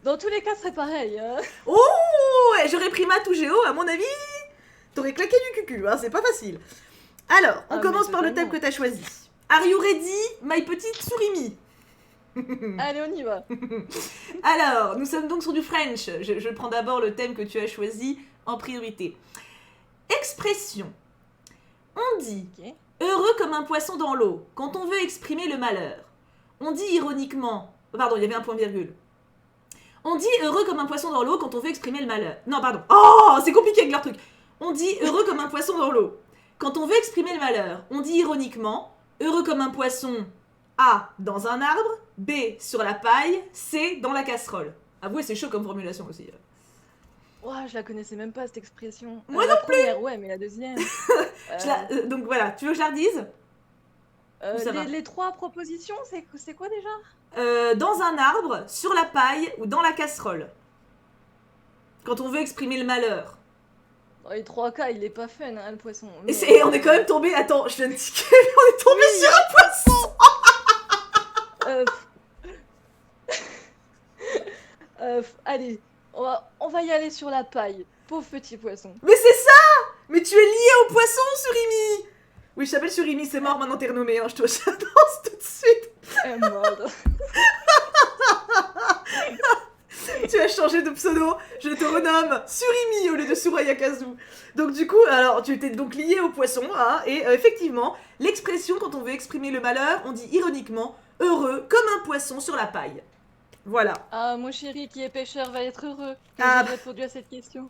dans tous les cas, ce serait pareil. Hein. Oh, j'aurais pris maths ou géo, à mon avis, t'aurais claqué du cucu, hein, c'est pas facile. Alors, on Ah, commence mais par le thème totalement. que t'as choisi. Are you ready, my petite surimi? Allez, on y va. Alors, nous sommes donc sur du French. Je prends d'abord le thème que tu as choisi en priorité. Expression. On dit Ok. heureux comme un poisson dans l'eau quand on veut exprimer le malheur. On dit ironiquement... Pardon, il y avait un point virgule. On dit heureux comme un poisson dans l'eau quand on veut exprimer le malheur. Non, pardon. Oh, c'est compliqué avec leur truc. On dit heureux comme un poisson dans l'eau quand on veut exprimer le malheur. On dit ironiquement heureux comme un poisson A dans un arbre, B sur la paille, C dans la casserole. Avouez, c'est chaud comme formulation aussi. Ouah, je la connaissais même pas, cette expression. Moi la première, ouais, mais la deuxième. Donc voilà, tu veux que je la redise? ça va. Les 3 propositions, c'est quoi déjà? Dans un arbre, sur la paille ou dans la casserole. Quand on veut exprimer le malheur. Dans les 3 cas, il est pas fun, hein, le poisson. Et, et on est quand même tombé... Attends, je viens de tiquer, on est tombé sur un poisson. Allez, on va y aller sur la paille. Pauvre petit poisson. Mais c'est ça. Mais tu es lié au poisson, Surimi. Oui, je t'appelle Surimi, c'est mort, maintenant t'es renommé, hein, je te j'annonce tout de suite. Elle est morte. Tu as changé de pseudo, je te renomme Surimi au lieu de Soraya Kazu. Donc du coup, alors tu étais donc lié au poisson, hein, et effectivement, l'expression quand on veut exprimer le malheur, on dit ironiquement heureux comme un poisson sur la paille. Voilà. Ah, mon chéri qui est pêcheur va être heureux que Ah. j'ai répondu à cette question.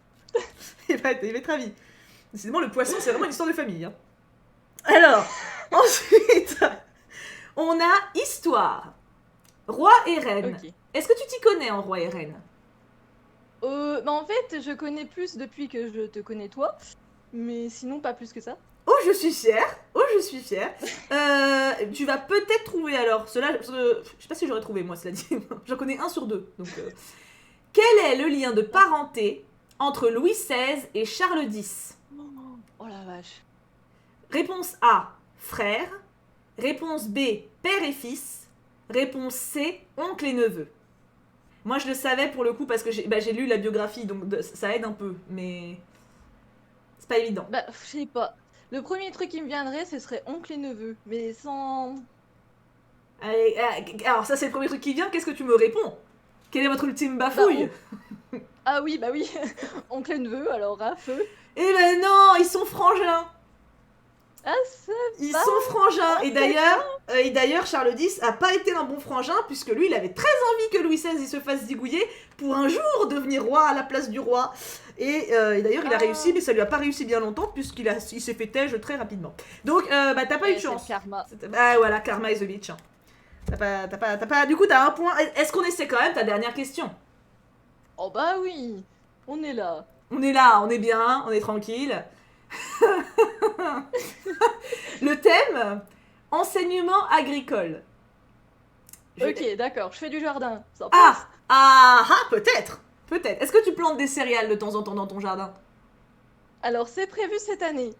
Il va être ravi. Décidément, le poisson, c'est vraiment une histoire de famille. Hein. Alors, ensuite, on a histoire. Roi et reine. Ok. Est-ce que tu t'y connais en roi et reine? Bah en fait, je connais plus depuis que je te connais toi, mais sinon pas plus que ça. Oh, je suis fière. Oh, je suis fière. Tu vas peut-être trouver alors. Je sais pas si j'aurais trouvé, moi, cela dit. J'en connais un sur deux. Donc, quel est le lien de parenté entre Louis XVI et Charles X? Oh la vache. Réponse A, frère. Réponse B, père et fils. Réponse C, oncle et neveu. Moi, je le savais pour le coup parce que j'ai lu la biographie, donc ça aide un peu, mais c'est pas évident. Bah, je sais pas. Le premier truc qui me viendrait, ce serait oncle et neveu, mais sans... Allez, alors ça, c'est le premier truc qui vient. Qu'est-ce que tu me réponds? Quelle est votre ultime bafouille? Ah oui, bah oui, oncle et neveu, alors à feu. Eh ben non, ils sont frangins. Ah, ça Ils va. sont frangins. Et d'ailleurs, Charles X a pas été un bon frangin, puisque lui, il avait très envie que Louis XVI il se fasse zigouiller pour un jour devenir roi à la place du roi. Et d'ailleurs, il a réussi, mais ça lui a pas réussi bien longtemps, il s'est fait têche très rapidement. Donc, bah, t'as pas eu de C'est chance. le karma. Ah, voilà, karma is a bitch. Hein. T'as pas... Du coup, t'as un point. Est-ce qu'on essaie quand même ta dernière question? Oh bah oui, on est là. On est là, on est bien, on est tranquille. Le thème, enseignement agricole. Ok, d'accord, je fais du jardin. Ça Ah, ah, ah, peut-être. Est-ce que tu plantes des céréales de temps en temps dans ton jardin? Alors, c'est prévu cette année.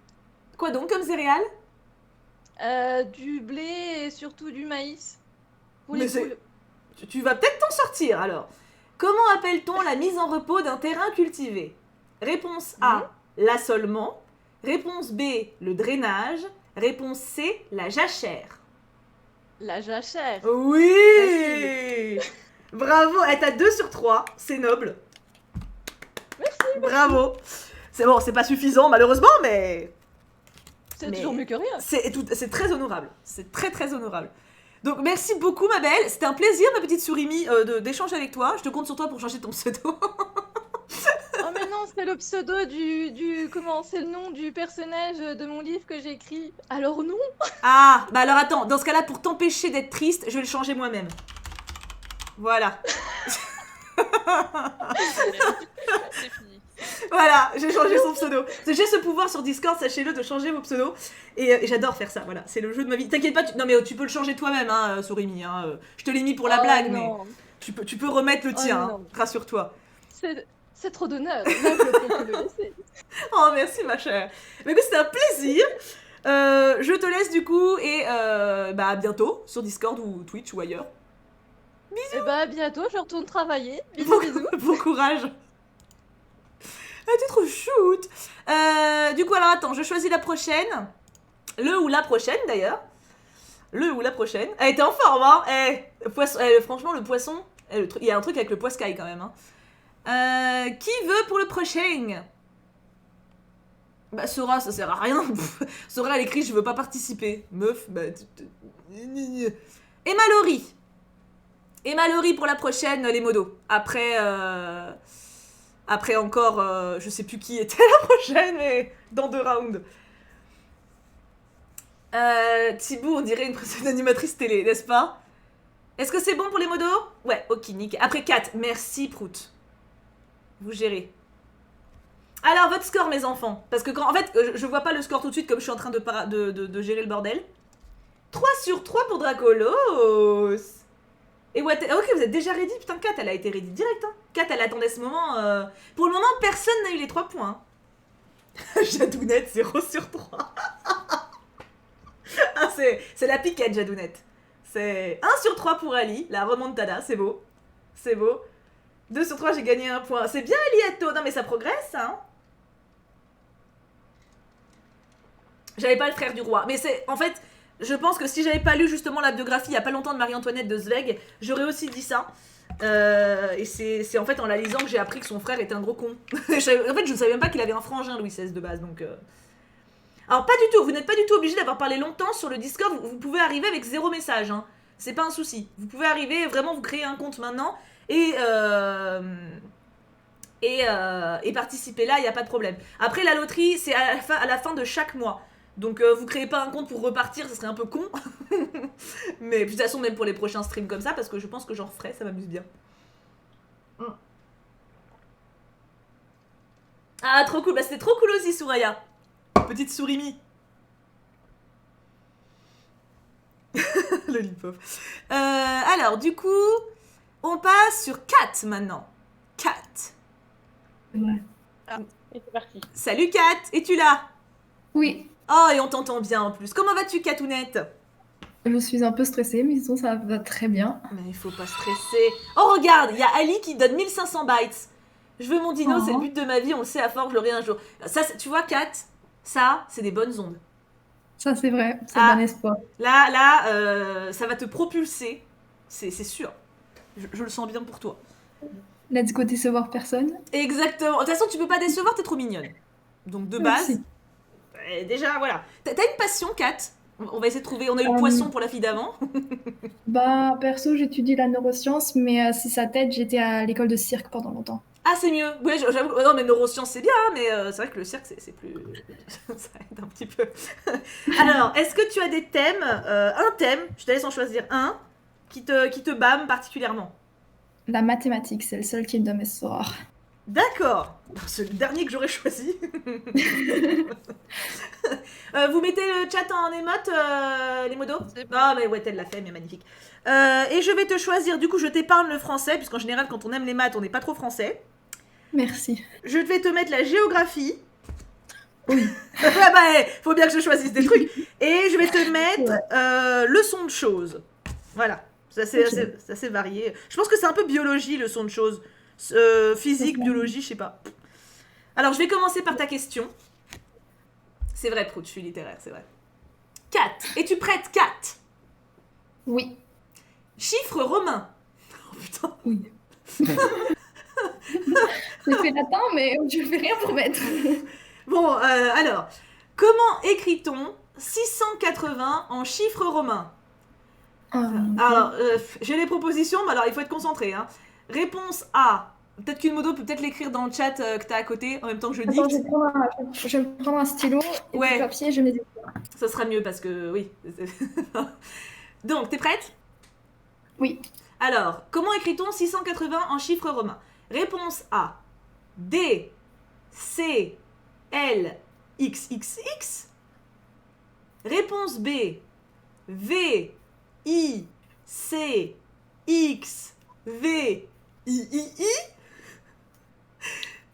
Quoi donc comme céréales? Du blé et surtout du maïs. Pour Mais les c'est- poules. Tu vas peut-être t'en sortir alors. Comment appelle-t-on la mise en repos d'un terrain cultivé? Réponse A, l'assolement. Réponse B, le drainage. Réponse C, la jachère. La jachère. Oui. Bravo, t'as 2 sur 3, c'est noble. Merci. Bravo. C'est bon, c'est pas suffisant malheureusement, mais C'est mais- toujours mieux que rien. c'est très honorable. C'est très très honorable. Donc merci beaucoup ma belle, c'était un plaisir ma petite Sourimi d'échanger avec toi. Je te compte sur toi pour changer ton pseudo. Oh mais non, c'est le pseudo comment, c'est le nom du personnage de mon livre que j'ai écrit. Alors non. Ah, bah alors attends, dans ce cas-là, pour t'empêcher d'être triste, je vais le changer moi-même. Voilà. C'est fini. Voilà, j'ai changé son pseudo. J'ai ce pouvoir sur Discord, sachez-le, de changer vos pseudos. Et j'adore faire ça, voilà. C'est le jeu de ma vie. T'inquiète pas, non mais tu peux le changer toi-même, hein, Sourimi. Hein. Je te l'ai mis pour la Oh blague, mais non. tu peux remettre le Oh tien, hein, non. rassure-toi. C'est trop d'honneur. Là, je ne peux que le laisser. Oh, merci ma chère. Mais écoute, c'était un plaisir. Je te laisse du coup et bah à bientôt sur Discord ou Twitch ou ailleurs. Et bah à bientôt, je retourne travailler. Bisous, bisous. Bon courage. Ah, t'es trop shoot. Du coup, alors attends, je choisis la prochaine. Le ou la prochaine d'ailleurs. Le ou la prochaine. Elle était en forme, hein. Franchement, le poisson. Il y a un truc avec le poiscaille quand même. Hein. Qui veut pour le prochain? Bah, Sora, ça sert à rien. Sora, elle écrit je veux pas participer. Meuf, bah. Emma Laurie. Emma Laurie pour la prochaine, les modos. Après encore, je sais plus qui était la prochaine, mais dans 2 rounds. Thibaut, on dirait une animatrice télé, n'est-ce pas? Est-ce que c'est bon pour les modos? Ouais, ok, nickel. Après 4, merci Prout. Vous gérez. Alors, votre score, mes enfants. Parce que, en fait, je vois pas le score tout de suite comme je suis en train de gérer le bordel. 3 sur 3 pour Dracolos. Et ouais, ok, vous êtes déjà ready. Putain, Kat, elle a été ready direct. Hein. Kat, elle attendait ce moment. Pour le moment, personne n'a eu les 3 points. Hein. Jadounette, 0 sur 3. Ah, c'est la piquette, Jadounette. C'est 1 sur 3 pour Ali. La remontada, c'est beau. C'est beau. 2 sur 3, j'ai gagné 1 point. C'est bien, Eliato. Non, mais ça progresse, hein. J'avais pas le frère du roi. Mais c'est... En fait, je pense que si j'avais pas lu justement la biographie il y a pas longtemps de Marie-Antoinette de Zweig, j'aurais aussi dit ça. Et c'est en fait en la lisant que j'ai appris que son frère était un gros con. En fait, je ne savais même pas qu'il avait un frangin, Louis XVI, de base. Donc, Alors, pas du tout. Vous n'êtes pas du tout obligé d'avoir parlé longtemps sur le Discord. Vous pouvez arriver avec 0 message. Hein. C'est pas un souci. Vous pouvez arriver, vraiment, vous créez un compte maintenant et participer là, il n'y a pas de problème. Après, la loterie, c'est à la fin de chaque mois. Donc, vous créez pas un compte pour repartir, ça serait un peu con. Mais de toute façon, même pour les prochains streams comme ça, parce que je pense que j'en ferai, ça m'amuse bien. Ah, trop cool. Bah, c'était trop cool aussi, Souraya. Petite sourimie. Lollipop. Alors, du coup, on passe sur Kat maintenant. Kat. Et c'est parti. Salut Kat, es-tu là? Oui, Oh, et on t'entend bien en plus. Comment vas-tu, Katounette? je suis un peu stressée, mais sinon ça va très bien. Mais il faut pas stresser. Oh, regarde, il y a Ali qui donne 1500 bytes. Je veux mon dino, Oh. c'est le but de ma vie, on le sait à fort, je l'aurai un jour. Ça, tu vois, Kat, ça, c'est des bonnes ondes. Ça, c'est vrai, c'est Ah. bon espoir. Là, ça va te propulser. C'est sûr. Je le sens bien pour toi. Let's go décevoir personne. Exactement. De toute façon, tu peux pas décevoir, t'es trop mignonne. Donc, de base, Merci. déjà, voilà. T'as une passion, Kat? On va essayer de trouver. On a eu le poisson pour la fille d'avant. Bah, perso, j'étudie la neuroscience, mais si ça t'aide, j'étais à l'école de cirque pendant longtemps. Ah, c'est mieux. Oui, j'avoue. Non, mais neurosciences, c'est bien, mais c'est vrai que le cirque, c'est plus. Ça aide un petit peu. Alors, est-ce que tu as des thèmes, un thème, je te laisse en choisir un, qui te bâme particulièrement? La mathématique, c'est le seul qui me donne espoir. D'accord. C'est le dernier que j'aurais choisi. Vous mettez le chat en émote, les modos? C'est bon. Ah, mais ouais, elle l'a fait, mais magnifique. Et je vais te choisir, du coup, je t'épargne le français, puisqu'en général, quand on aime les maths, on n'est pas trop français. Merci. Je vais te mettre la géographie. Oui. Ouais, bah, faut bien que je choisisse des trucs. Et je vais te mettre leçon de choses. Voilà. C'est assez varié. Je pense que c'est un peu biologie, leçon de choses. Physique, biologie, je sais pas. Alors, je vais commencer par ta question. C'est vrai, Prout, je suis littéraire, c'est vrai. 4. Es-tu prête, 4? Oui. Chiffre romain. Oh putain. Oui. J'ai fait latin, mais je fais rien pour mettre. Bon, alors. Comment écrit-on 680 en chiffre romain? Alors, j'ai les propositions, mais alors il faut être concentré. Hein. Réponse A. Peut-être qu'une modo peut peut-être l'écrire dans le chat que t'as à côté, en même temps que je Attends, dicte. je vais prendre un stylo et Ouais. du papier, je vais les Ça sera mieux parce que, oui. Donc, t'es prête? Oui. Alors, comment écrit-on 680 en chiffre romain? Réponse A. D. C. L. X. X. X. Réponse B. V. I. C. X. V. I. I.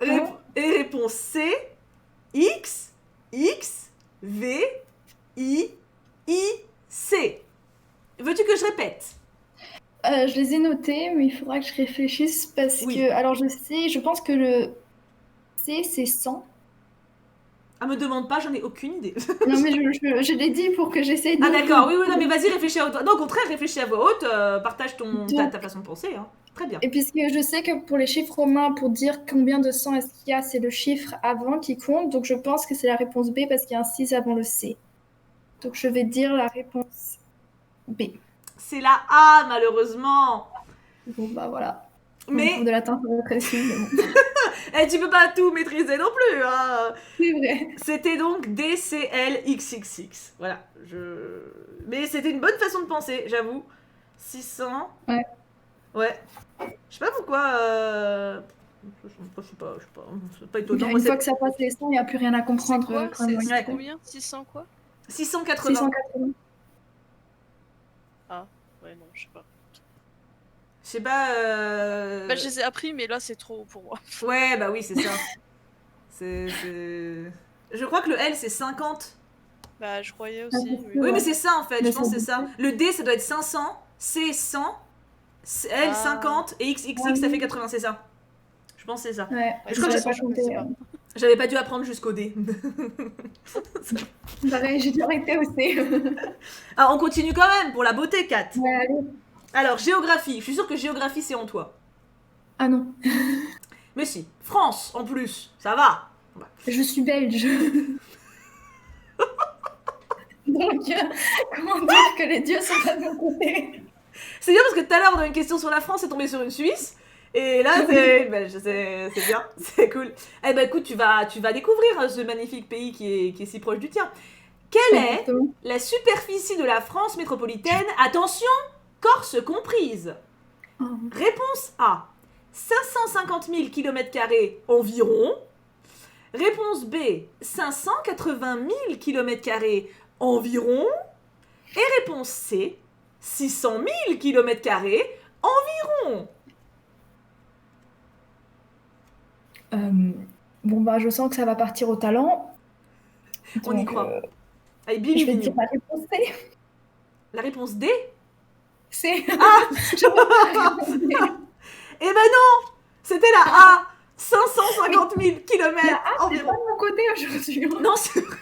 I. Et réponse C. X. X. V. I. I. C. Veux-tu que je répète? Je les ai notés, mais il faudra que je réfléchisse parce Oui. que, alors je pense que le C, c'est 100. Ah, me demande pas, j'en ai aucune idée. Non, mais je l'ai dit pour que j'essaie de... Ah d'accord, oui, oui, non, mais vas-y, réfléchis à haute voix. Non, au contraire, réfléchis à voix haute, partage ta façon de penser, hein. Très bien. Et puisque je sais que pour les chiffres romains, pour dire combien de 100 est-ce qu'il y a, c'est le chiffre avant qui compte. Donc je pense que c'est la réponse B parce qu'il y a un 6 avant le C. Donc je vais dire la réponse B. C'est la A, malheureusement. Bon, bah voilà. Mais Pour de latin, ça va être précis, mais bon. tu peux pas tout maîtriser non plus, hein. C'est vrai. C'était donc DCLXXX. Voilà. Mais c'était une bonne façon de penser, j'avoue. 600. Ouais. Ouais. Je sais pas pourquoi. Je sais pas. C'est pas étonnant. Une Moi, fois que ça passe les 100, il n'y a plus rien à C'est comprendre. quoi? quand même. Ouais. Combien? 600 quoi? 680. 680. Ouais, non, je sais pas. Je sais pas. Bah, je les ai appris, mais là, c'est trop pour moi. Ouais, bah oui, c'est ça. c'est. Je crois que le L, c'est 50. Bah, je croyais Ah, aussi. c'est Oui. sûr. Oui, Ouais. mais c'est ça en fait, Mais je pense que c'est ça ça. Le D, ça doit être 500, C 100, L Ah. 50 et XXX, ça fait 80, c'est ça. Je pense que c'est ça. Ouais, Je crois que j'avais j'ai- pas je compté. sais pas. J'avais pas dû apprendre jusqu'au D. Pareil, j'ai dû arrêter aussi. Ah, on continue quand même pour la beauté, Kat. Ouais, allez. Alors, géographie. Je suis sûre que géographie, c'est en toi. Ah non, Mais si, France en plus, ça va. je suis belge. Donc, comment dire que les dieux sont à mon côté? C'est bien parce que tout à l'heure, dans une question sur la France, c'est tombé sur une Suisse. Et là, c'est bien, c'est cool. Eh ben écoute, tu vas découvrir ce magnifique pays qui est si proche du tien. Quelle est Exactement. la superficie de la France métropolitaine? Attention, Corse comprise. Oh. Réponse A, 550 000 km² environ. Réponse B, 580 000 km² environ. Et réponse C, 600 000 km² environ. Bon, bah, je sens que ça va partir au talent. On y Donc, croit. Allez, je vais bim, dire la réponse C. La réponse D? C'est. Ah Je vois pas la réponse D. Eh ben non, c'était la A, 550 000 km La A, c'est environ. pas de mon côté aujourd'hui. Non, c'est vrai.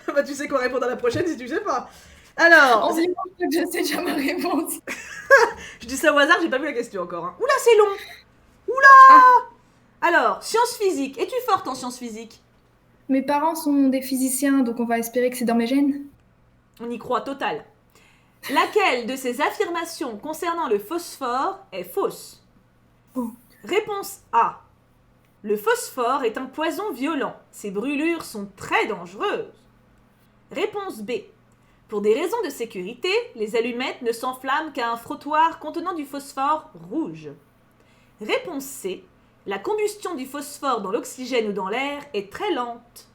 Bah tu sais quoi répondre à la prochaine si tu sais pas. Alors, Environ, je crois que je sais déjà ma réponse. je dis ça au hasard, j'ai pas vu la question encore. Hein. Oula, c'est long. Alors, sciences physiques. Es-tu forte en sciences physiques? Mes parents sont des physiciens, donc on va espérer que c'est dans mes gènes. On y croit total. Laquelle de ces affirmations concernant le phosphore est fausse? Oh. Réponse A. Le phosphore est un poison violent. Ses brûlures sont très dangereuses. Réponse B. Pour des raisons de sécurité, les allumettes ne s'enflamment qu'à un frottoir contenant du phosphore rouge. Réponse C. La combustion du phosphore dans l'oxygène ou dans l'air est très lente.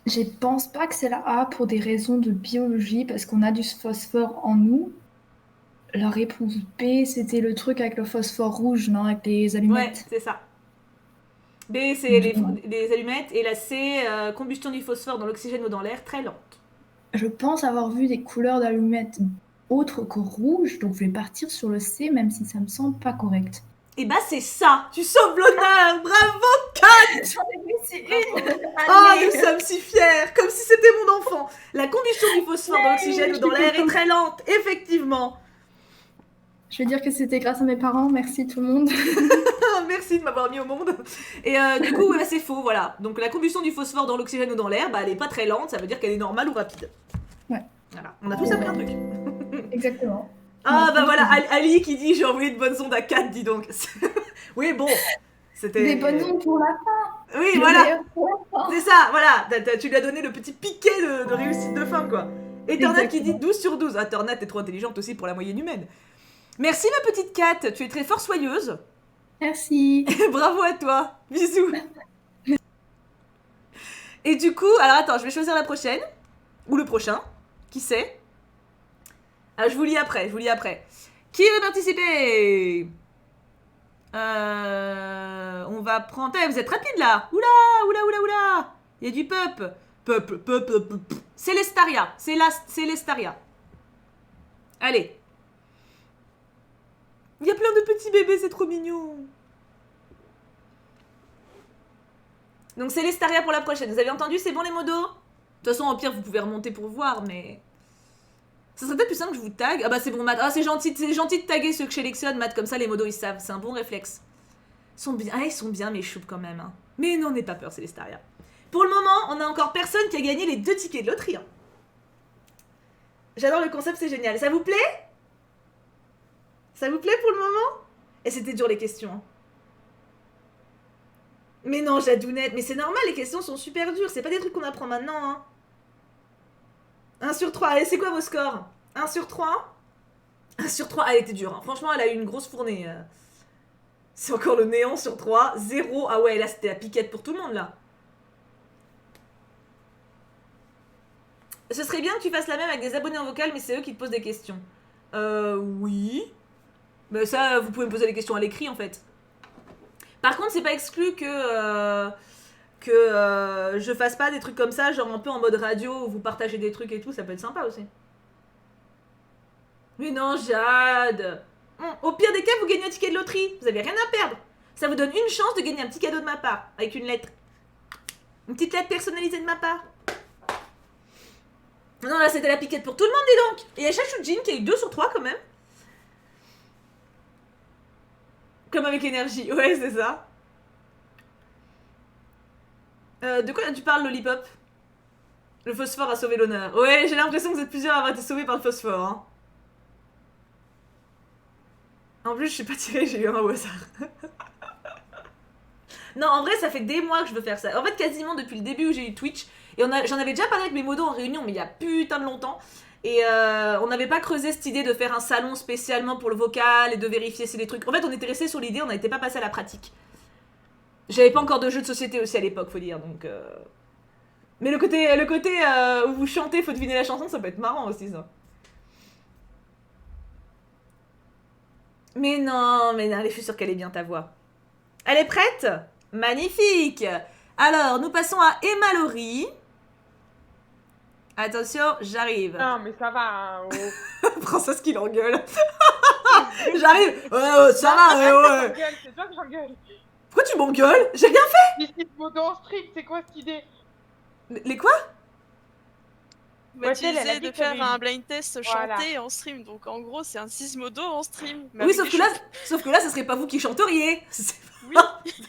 Je pense pas que c'est la A pour des raisons de biologie, parce qu'on a du phosphore en nous. La réponse B, c'était le truc avec le phosphore rouge, non, avec les Ouais, allumettes. c'est ça. B, c'est Bon. les allumettes. Et la C, combustion du phosphore dans l'oxygène ou dans l'air, très lente. Je pense avoir vu des couleurs d'allumettes autres que rouge, donc je vais partir sur le C, même si ça me semble pas correct. Et bah c'est ça. Tu sauves l'honneur. Bravo, Kat. J'en ai réussi une. Oh, Allez. nous sommes si fiers. Comme si c'était mon enfant. La combustion du phosphore dans l'oxygène ou dans l'air est très lente. Effectivement. Je vais dire que c'était grâce à mes parents, merci tout le monde. Merci de m'avoir mis au monde. Et du coup, ouais, bah, c'est faux, voilà. Donc la combustion du phosphore dans l'oxygène ou dans l'air, bah, elle est pas très lente, ça veut dire qu'elle est normale ou rapide. Ouais. Voilà, on a tous appris un truc. Exactement. Ah bah voilà, Ali qui dit j'ai envoyé de bonnes ondes à 4, dis donc. Oui, bon, c'était... Des bonnes ondes pour la fin. Oui, Le voilà, meilleur pour la fin. c'est ça, voilà. Tu lui as donné le petit piquet de réussite de fin, quoi. Et Tornade qui dit Exactement. 12 sur 12. Ah, Tornade, t'es trop intelligente aussi pour la moyenne humaine. Merci ma petite Kat, tu es très fort soyeuse. Merci. Bravo à toi. Bisous. Et du coup, alors attends, je vais choisir la prochaine. Ou le prochain. Qui sait? Ah, je vous lis après. Qui veut participer? On va prendre... Eh, vous êtes rapide là. Oula. Il y a du peuple. Célestaria. Célestaria. Allez. Il y a plein de petits bébés, c'est trop mignon. Donc Célestaria pour la prochaine. Vous avez entendu, c'est bon les modos? De toute façon, au pire, vous pouvez remonter pour voir, mais... Ça serait peut-être plus simple que je vous tag. Ah bah c'est bon, Matt. Ah, c'est gentil de taguer ceux que je sélectionne, Matt. Comme ça, les modos, ils savent. C'est un bon réflexe. Ils sont bien, mes choupes, quand même. Hein. Mais non, n'aie pas peur, Célestaria. Pour le moment, on a encore personne qui a gagné les 2 tickets de loterie. Hein. J'adore le concept, c'est génial. Ça vous plaît? Ça vous plaît pour le moment? Et c'était dur les questions. Hein. Mais non, Jadounette, mais c'est normal, les questions sont super dures. C'est pas des trucs qu'on apprend maintenant. Hein. 1 sur 3. Allez, c'est quoi vos scores? 1 sur 3? 1 sur 3. Elle était dure. Hein. Franchement, elle a eu une grosse fournée. C'est encore le néant sur 3. 0. Ah ouais, là, c'était la piquette pour tout le monde, là. Ce serait bien que tu fasses la même avec des abonnés en vocal, mais c'est eux qui te posent des questions. Oui. Mais ça, vous pouvez me poser des questions à l'écrit, en fait. Par contre, c'est pas exclu que je fasse pas des trucs comme ça, genre un peu en mode radio, où vous partagez des trucs et tout, ça peut être sympa aussi. Mais non, Jade. Au pire des cas, vous gagnez un ticket de loterie. Vous avez rien à perdre. Ça vous donne une chance de gagner un petit cadeau de ma part, avec une lettre. Une petite lettre personnalisée de ma part. Non, là, c'était la piquette pour tout le monde, dis donc. Et il y a Chachujin qui a eu 2 sur 3 quand même. Comme avec énergie. Ouais, c'est ça. De quoi tu parles, Lollipop? Le phosphore a sauvé l'honneur. Ouais, j'ai l'impression que vous êtes plusieurs à avoir été sauvés par le phosphore. Hein. En plus, je suis pas tirée, j'ai eu un au hasard. Non, en vrai, ça fait des mois que je veux faire ça. En fait, quasiment depuis le début où j'ai eu Twitch. Et j'en avais déjà parlé avec mes modos en réunion, mais il y a putain de longtemps. Et on n'avait pas creusé cette idée de faire un salon spécialement pour le vocal et de vérifier si les trucs... En fait, on était resté sur l'idée, on n'était pas passé à la pratique. J'avais pas encore de jeu de société aussi à l'époque, faut dire, donc... Mais le côté où vous chantez, faut deviner la chanson, ça peut être marrant aussi, ça. Mais non, allez, je suis sûre qu'elle est bien ta voix. Elle est prête? Magnifique! Alors, nous passons à Emma Laurie. Attention, j'arrive. Non, mais ça va. Hein, oh. Princesse qui l'engueule. J'arrive. Ça va, ouais. C'est toi que j'engueule. Pourquoi tu m'engueules? J'ai rien fait. Ici, modo en stream, c'est quoi cette idée? Les quoi? On va Ouais, elle a utiliser dit de que faire lui. un blind test chanté Voilà. en stream. Donc en gros, c'est un 6 modo en stream. mais Oui, avec sauf des que là, ce serait pas vous qui chanteriez. Oui.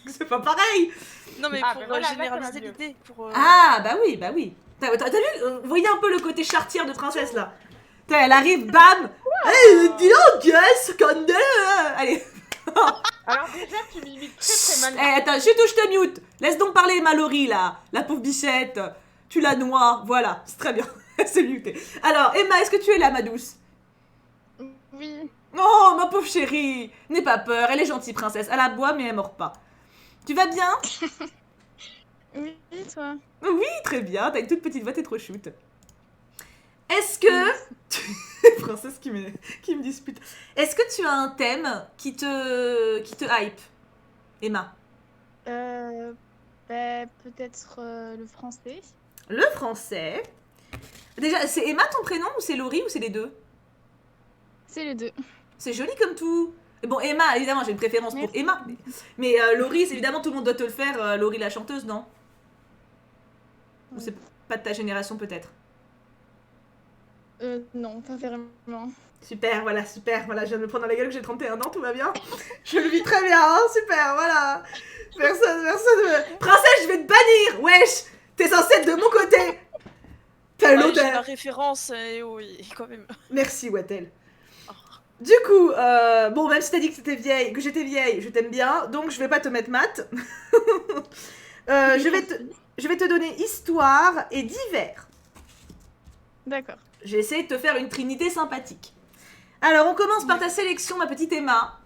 C'est pas pareil. Non, mais Ah, pour ben voilà, là, ça généraliser va mieux. l'idée. Pour, Ah, bah oui. T'as vu? Vous voyez un peu le côté chartière de princesse, là. Elle arrive, bam. Hey, dis donc, guess, allez. Alors déjà, tu m'imites très mal. Attends, je te mute. Laisse donc parler Mallory, là. La pauvre bichette. Tu la noies. Voilà, c'est très bien. C'est muté. Alors, Emma, est-ce que tu es là, ma douce? Oui. Oh, ma pauvre chérie. N'aie pas peur, elle est gentille, princesse. Elle aboie, mais elle mord pas. Tu vas bien? Oui, toi. Oui, très bien. T'as une toute petite voix, t'es trop chute. Est-ce que... Princesse qui me dispute. Est-ce que tu as un thème qui te hype, Emma? Peut-être le français. Le français. Déjà, c'est Emma ton prénom ou c'est Laurie ou c'est les deux? C'est les deux. C'est joli comme tout. Et bon, Emma, évidemment, j'ai une préférence pour Merci. Emma. Mais Laurie, évidemment, tout le monde doit te le faire. Laurie la chanteuse, non? Ou c'est pas de ta génération, peut-être? Non, pas vraiment. Super, voilà, je viens de me prendre dans la gueule que j'ai 31 ans, tout va bien. Je le vis très bien, hein, super, voilà. Personne. Princesse, je vais te bannir, wesh. T'es censée être de mon côté. T'as j'ai l'odeur. la référence, et oui, quand même. Merci, Wattel. Du coup, bon, même si t'as dit que j'étais vieille, je t'aime bien, donc je vais pas te mettre maths. Je vais te donner histoire et divers. D'accord. J'ai essayé de te faire une trinité sympathique. Alors, on commence par ta sélection, ma petite Emma.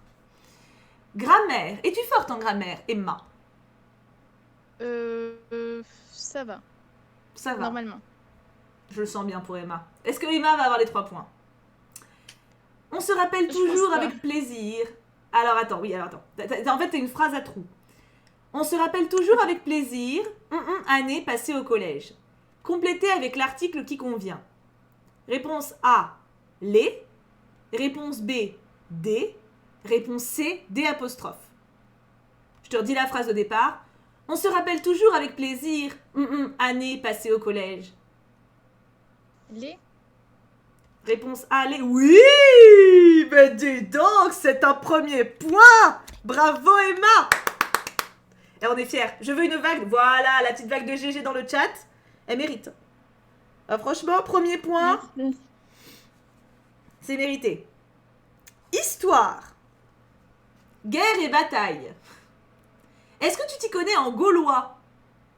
Grammaire. Es-tu forte en grammaire, Emma? Ça va, Ça va. normalement. Je le sens bien pour Emma. Est-ce que Emma va avoir les 3 points? On se rappelle Je toujours pense pas. avec plaisir. Alors attends. En fait, t'as une phrase à trous. On se rappelle toujours avec plaisir, année passée au collège. Complétez avec l'article qui convient. Réponse A, les. Réponse B, des. Réponse C, des apostrophes. Je te redis la phrase de départ. On se rappelle toujours avec plaisir, année passée au collège. Les. Réponse A, les. Oui! Mais dis donc, c'est un premier point! Bravo Emma! Et on est fiers. Je veux une vague. Voilà, la petite vague de GG dans le chat. Elle mérite. Ah, franchement, premier point, Merci. c'est mérité. Histoire. Guerre et bataille. Est-ce que tu t'y connais en gaulois,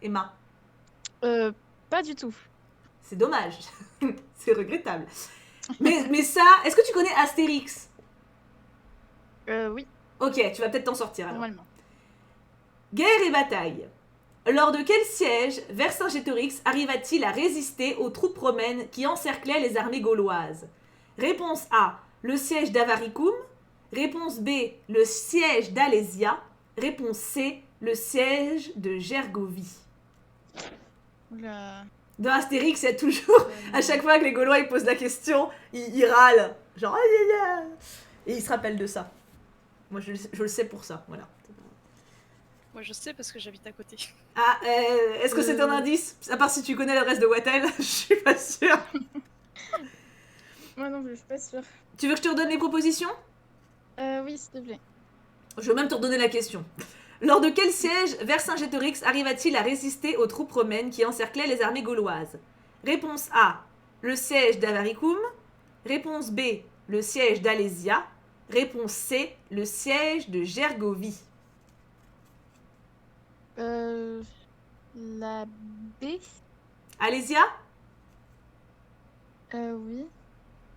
Emma? Pas du tout. C'est dommage. C'est regrettable. Mais ça, est-ce que tu connais Astérix? Oui, Ok, tu vas peut-être t'en sortir alors. normalement. Guerre et bataille. Lors de quel siège Vercingétorix arriva-t-il à résister aux troupes romaines qui encerclaient les armées gauloises? Réponse A, le siège d'Avaricum. Réponse B, le siège d'Alésia. Réponse C, le siège de Gergovie. Oula. Dans Astérix, il y a toujours, à chaque fois que les Gaulois ils posent la question, ils râlent. Genre, et ils se rappellent de ça. Moi, je le sais pour ça, voilà. Moi, je sais parce que j'habite à côté. Ah, est-ce que c'est un indice? À part si tu connais l'adresse de Wattel, je suis pas sûre. Moi non plus, je suis pas sûre. Tu veux que je te redonne les propositions? Oui, s'il te plaît. Je vais même te redonner la question. Lors de quel siège Vercingétorix arriva-t-il à résister aux troupes romaines qui encerclaient les armées gauloises? Réponse A, le siège d'Avaricum. Réponse B, le siège d'Alésia. Réponse C, le siège de Gergovie. La B. Alésia? Oui.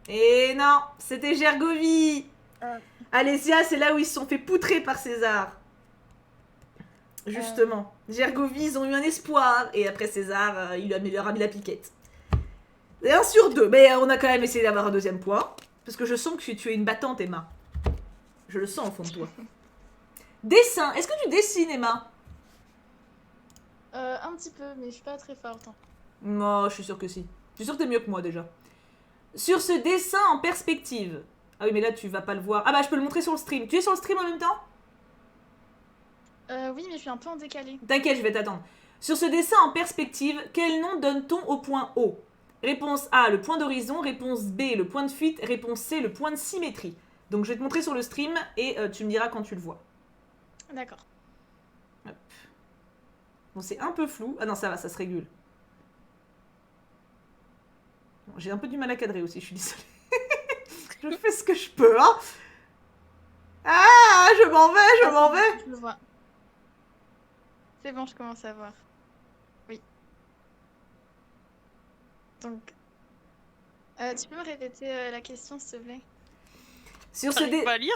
Et non, c'était Gergovie. Ah. Alésia, c'est là où ils se sont fait poutrer par César. Justement. Gergovie, ils ont eu un espoir. Et après César, il leur a mis la piquette. Et 1 sur 2. Mais on a quand même essayé d'avoir un deuxième point. Parce que je sens que tu es une battante, Emma. Je le sens au fond de toi. Dessin. Est-ce que tu dessines, Emma? Un petit peu, mais je suis pas très forte. Non, je suis sûre que si. Je suis sûre que t'es mieux que moi déjà. Sur ce dessin en perspective. Ah oui, mais là tu vas pas le voir. Ah bah je peux le montrer sur le stream. Tu es sur le stream en même temps? Oui, mais je suis un peu en décalé. T'inquiète, je vais t'attendre. Sur ce dessin en perspective, quel nom donne-t-on au point O? Réponse A, le point d'horizon. Réponse B, le point de fuite. Réponse C, le point de symétrie. Donc je vais te montrer sur le stream et tu me diras quand tu le vois. D'accord. Bon, c'est un peu flou. Ah non, ça va, ça se régule. Bon, j'ai un peu du mal à cadrer aussi, je suis désolée. Je fais ce que je peux, hein. Ah, je m'en vais. Je le vois. C'est bon, je commence à voir. Oui. Donc, tu peux me répéter la question, s'il te plaît? Sur ce, J'arrive pas à lire.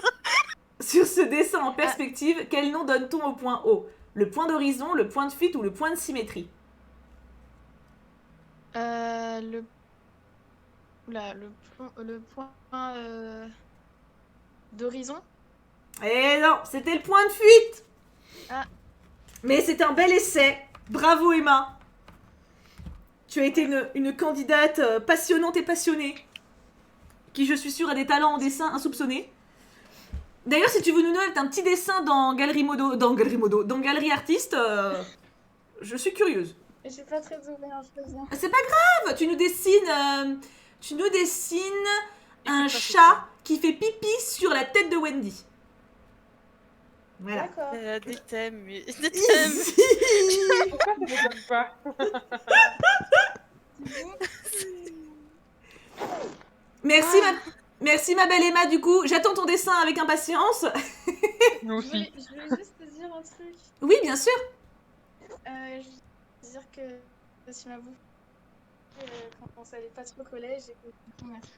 Sur ce dessin en perspective, quel nom donne-t-on au point O? Le point d'horizon, le point de fuite ou le point de symétrie? Le... Oula, le point d'horizon. Eh non, c'était le point de fuite. Ah. Mais c'est un bel essai. Bravo Emma. Tu as été une candidate passionnante et passionnée. Qui, je suis sûre, a des talents en dessin insoupçonnés. D'ailleurs, si tu veux nous mettre un petit dessin dans Galerie Galerie Artiste, je suis curieuse. J'ai pas très ouvert, je veux bien. C'est pas grave, tu nous dessines un chat qui fait pipi sur la tête de Wendy. Voilà. D'accord. Des thèmes, mais... Des thèmes. Pourquoi ça ne donne pas? Merci ma belle Emma, du coup, j'attends ton dessin avec impatience. Nous Je aussi. voulais juste te dire un truc. Oui, bien sûr. Je voulais dire que tu m'as beaucoup quand on savait pas trop au collège et que merci.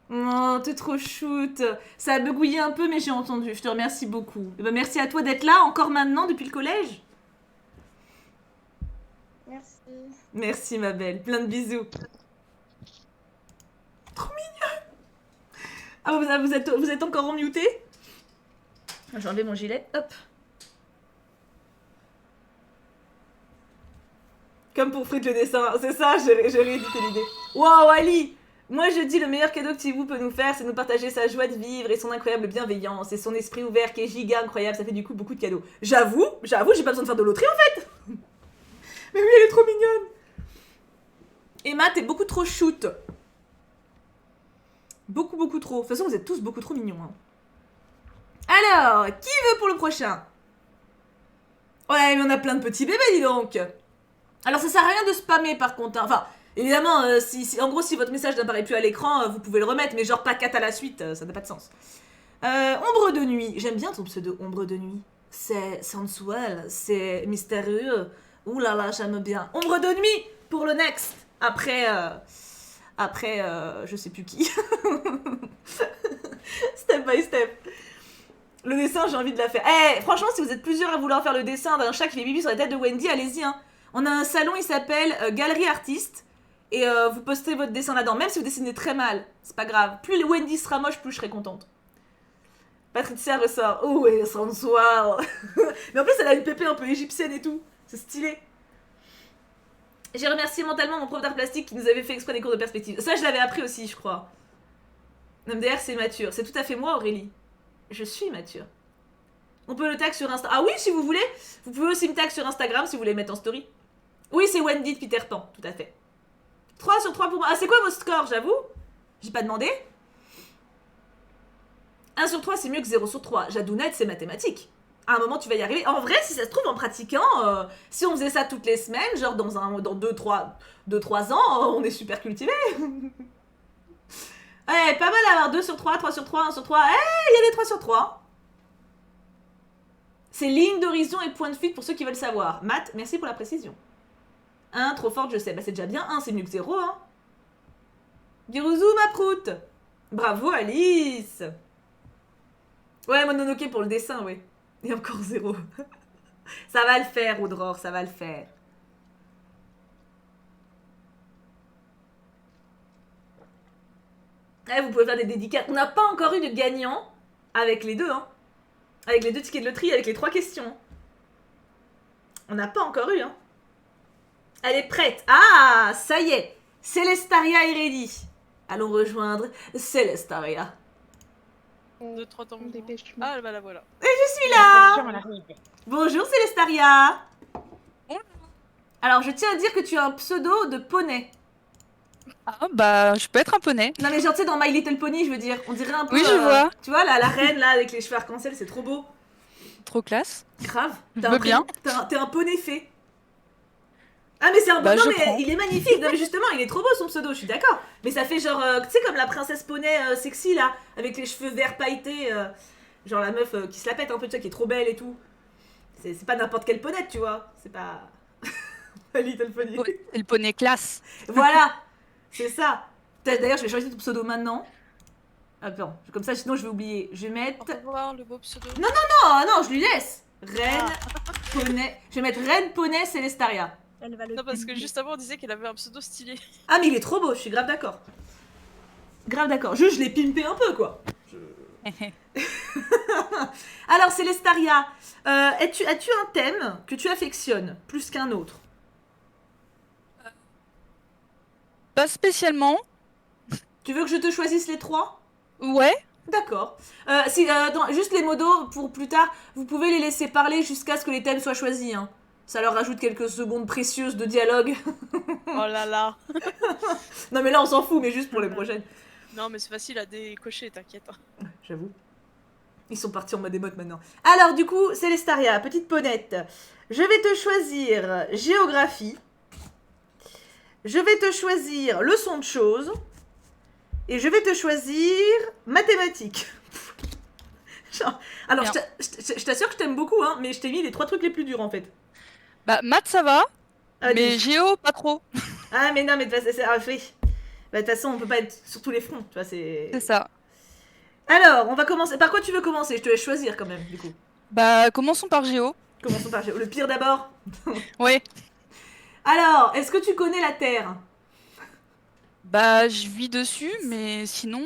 Oh, t'es trop shoot. Ça a begouillé un peu, mais j'ai entendu. Je te remercie beaucoup. Et ben, merci à toi d'être là, encore maintenant, depuis le collège. Merci. Merci, ma belle. Plein de bisous. Trop mignonne. Ah, vous êtes encore en muté? J'ai enlevé mon gilet. Hop. Comme pour Fruit le dessin. C'est ça, j'ai réédité l'idée. Waouh, Ali! Moi, je dis le meilleur cadeau que Tivou peut nous faire, c'est nous partager sa joie de vivre et son incroyable bienveillance et son esprit ouvert qui est giga incroyable. Ça fait du coup beaucoup de cadeaux. J'avoue, j'ai pas besoin de faire de loterie en fait. Mais oui, elle est trop mignonne. Emma, t'es beaucoup trop shoot. Beaucoup trop. De toute façon, vous êtes tous beaucoup trop mignons. Hein. Alors, qui veut pour le prochain? Ouais, mais on a plein de petits bébés, dis donc. Alors, ça sert à rien de spammer par contre. Hein. Enfin, évidemment, en gros, si votre message n'apparaît plus à l'écran, vous pouvez le remettre, mais genre pas 4 à la suite, ça n'a pas de sens. Ombre de nuit. J'aime bien ton pseudo, Ombre de nuit. C'est sensuel, c'est mystérieux. Ouh là là, j'aime bien. Ombre de nuit pour le next. Après, je sais plus qui. Step by step. Le dessin, j'ai envie de la faire. Eh, franchement, si vous êtes plusieurs à vouloir faire le dessin d'un chat qui fait bibi sur la tête de Wendy, allez-y. Hein. On a un salon, il s'appelle Galerie Artiste. Et vous postez votre dessin là-dedans. Même si vous dessinez très mal, c'est pas grave. Plus Wendy sera moche, plus je serai contente. Patricia ressort. Oh, et sensual. Mais en plus, elle a une pépé un peu égyptienne et tout. C'est stylé. J'ai remercié mentalement mon prof d'art plastique qui nous avait fait exprès des cours de perspective. Ça, je l'avais appris aussi, je crois. MDR, c'est mature. C'est tout à fait moi, Aurélie. Je suis mature. On peut le tag sur Insta. Ah oui, si vous voulez. Vous pouvez aussi me tag sur Instagram si vous voulez mettre en story. Oui, c'est Wendy de Peter Pan, tout à fait. 3 sur 3 pour moi. Ah, c'est quoi vos scores, j'avoue? J'ai pas demandé. 1 sur 3, c'est mieux que 0 sur 3. Jadounette, c'est mathématique. À un moment, tu vas y arriver. En vrai, si ça se trouve, en pratiquant, si on faisait ça toutes les semaines, genre dans 2-3 ans, on est super cultivé. Ouais, pas mal d'avoir 2 sur 3, 3 sur 3, 1 sur 3. Il y a des 3 sur 3. C'est ligne d'horizon et point de fuite pour ceux qui veulent savoir. Matt, merci pour la précision. 1, trop forte, je sais. Bah, c'est déjà bien. 1, c'est mieux que 0, hein. Birouzou, ma proute. Bravo, Alice. Ouais, Mononoke pour le dessin, ouais. Et encore 0. Ça va le faire, Audrore, ça va le faire. Ouais, vous pouvez faire des dédicaces. On n'a pas encore eu de gagnant avec les deux, hein. Avec les 2 tickets de loterie, avec les 3 questions. On n'a pas encore eu, hein. Elle est prête. Ah, ça y est. Célestaria est ready. Allons rejoindre Célestaria. 2-3 temps. Dépêche-toi. Ah, bah la voilà. Je suis là. Attention, elle arrive. Bonjour Célestaria. Bonjour. Alors, je tiens à dire que tu as un pseudo de poney. Ah bah, je peux être un poney. Non mais genre, tu sais, dans My Little Pony, je veux dire, on dirait un peu... Oui, je vois. Tu vois, la reine, là, avec les cheveux arc-en-ciel, c'est trop beau. Trop classe. Grave. Je veux bien. T'es un poney fait. Ah mais c'est un Bah, non je mais prends. il est magnifique. Non mais justement, il est trop beau son pseudo, je suis d'accord. Mais ça fait genre, tu sais, comme la princesse poney sexy, là, avec les cheveux verts pailletés. Genre la meuf qui se la pète un peu, tu sais, qui est trop belle et tout. C'est pas n'importe quel poney, tu vois. C'est pas... My Little Pony. Ouais, c'est le poney classe. Voilà, c'est ça. D'ailleurs, je vais changer ton pseudo maintenant. Attends, comme ça, sinon je vais oublier. Je vais mettre... Au revoir, le beau pseudo. Non, non, je lui laisse. Reine Poney. Je vais mettre Reine Poney Célestaria. Elle va le Non, parce que juste avant, on disait qu'elle avait un pseudo stylé. Ah, mais il est trop beau, je suis grave d'accord. Grave d'accord. Je l'ai pimpé un peu, quoi. Alors, Célestaria, as-tu un thème que tu affectionnes plus qu'un autre? Pas spécialement. Tu veux que je te choisisse les 3? Ouais. D'accord. Juste les modos, pour plus tard, vous pouvez les laisser parler jusqu'à ce que les thèmes soient choisis. Hein. Ça leur rajoute quelques secondes précieuses de dialogue. Oh là là. Non mais là, on s'en fout, mais juste pour les prochaines. Non, mais c'est facile à décocher, t'inquiète. J'avoue. Ils sont partis en mode émote maintenant. Alors, du coup, Célestaria, petite ponette. Je vais te choisir géographie. Je vais te choisir leçon de choses. Et je vais te choisir mathématiques. Alors, je t'assure que je t'aime beaucoup, hein, mais je t'ai mis les 3 trucs les plus durs en fait. Bah, maths, ça va. Ah, Mais géo, pas trop. Ah, mais non, mais de toute façon, de toute façon, on peut pas être sur tous les fronts. Tu vois, C'est ça. Alors, on va commencer. Par quoi tu veux commencer? Je te laisse choisir quand même, du coup. Bah, commençons par géo. Commençons par le pire d'abord. Ouais. Alors, est-ce que tu connais la Terre? Bah, je vis dessus, mais sinon...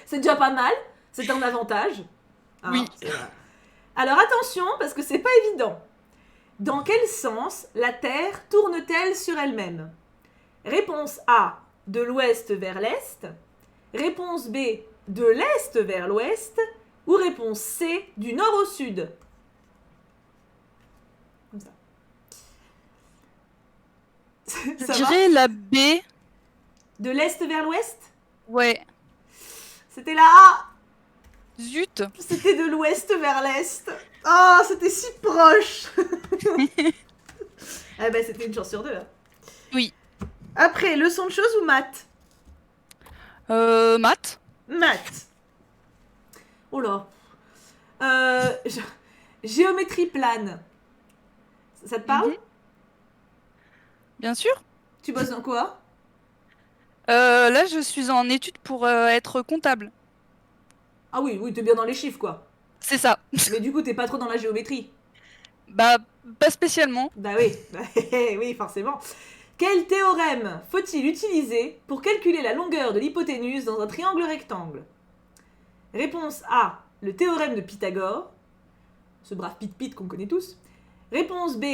C'est déjà pas mal. C'est un avantage. Hein, Oui. Alors attention, parce que c'est pas évident. Dans quel sens la Terre tourne-t-elle sur elle-même? Réponse A, de l'ouest vers l'est. Réponse B, de l'est vers l'ouest. Ou réponse C, du nord au sud. Comme ça. Je Ça va? dirais la B. De l'est vers l'ouest? Ouais. C'était la A. Zut. C'était de l'ouest vers l'est. Oh, c'était si proche. Ah bah c'était une chance sur 2. Hein. Oui. Après, leçon de choses ou maths? Maths. Maths. Oh là. Géométrie plane. Ça te parle? Bien sûr. Tu bosses dans quoi? Là, je suis en études pour être comptable. Ah oui, oui, t'es bien dans les chiffres quoi. C'est ça. Mais du coup, t'es pas trop dans la géométrie. Bah, pas spécialement. Bah oui, oui, forcément. Quel théorème faut-il utiliser pour calculer la longueur de l'hypoténuse dans un triangle rectangle? Réponse A, le théorème de Pythagore, ce brave Pit-Pit qu'on connaît tous. Réponse B,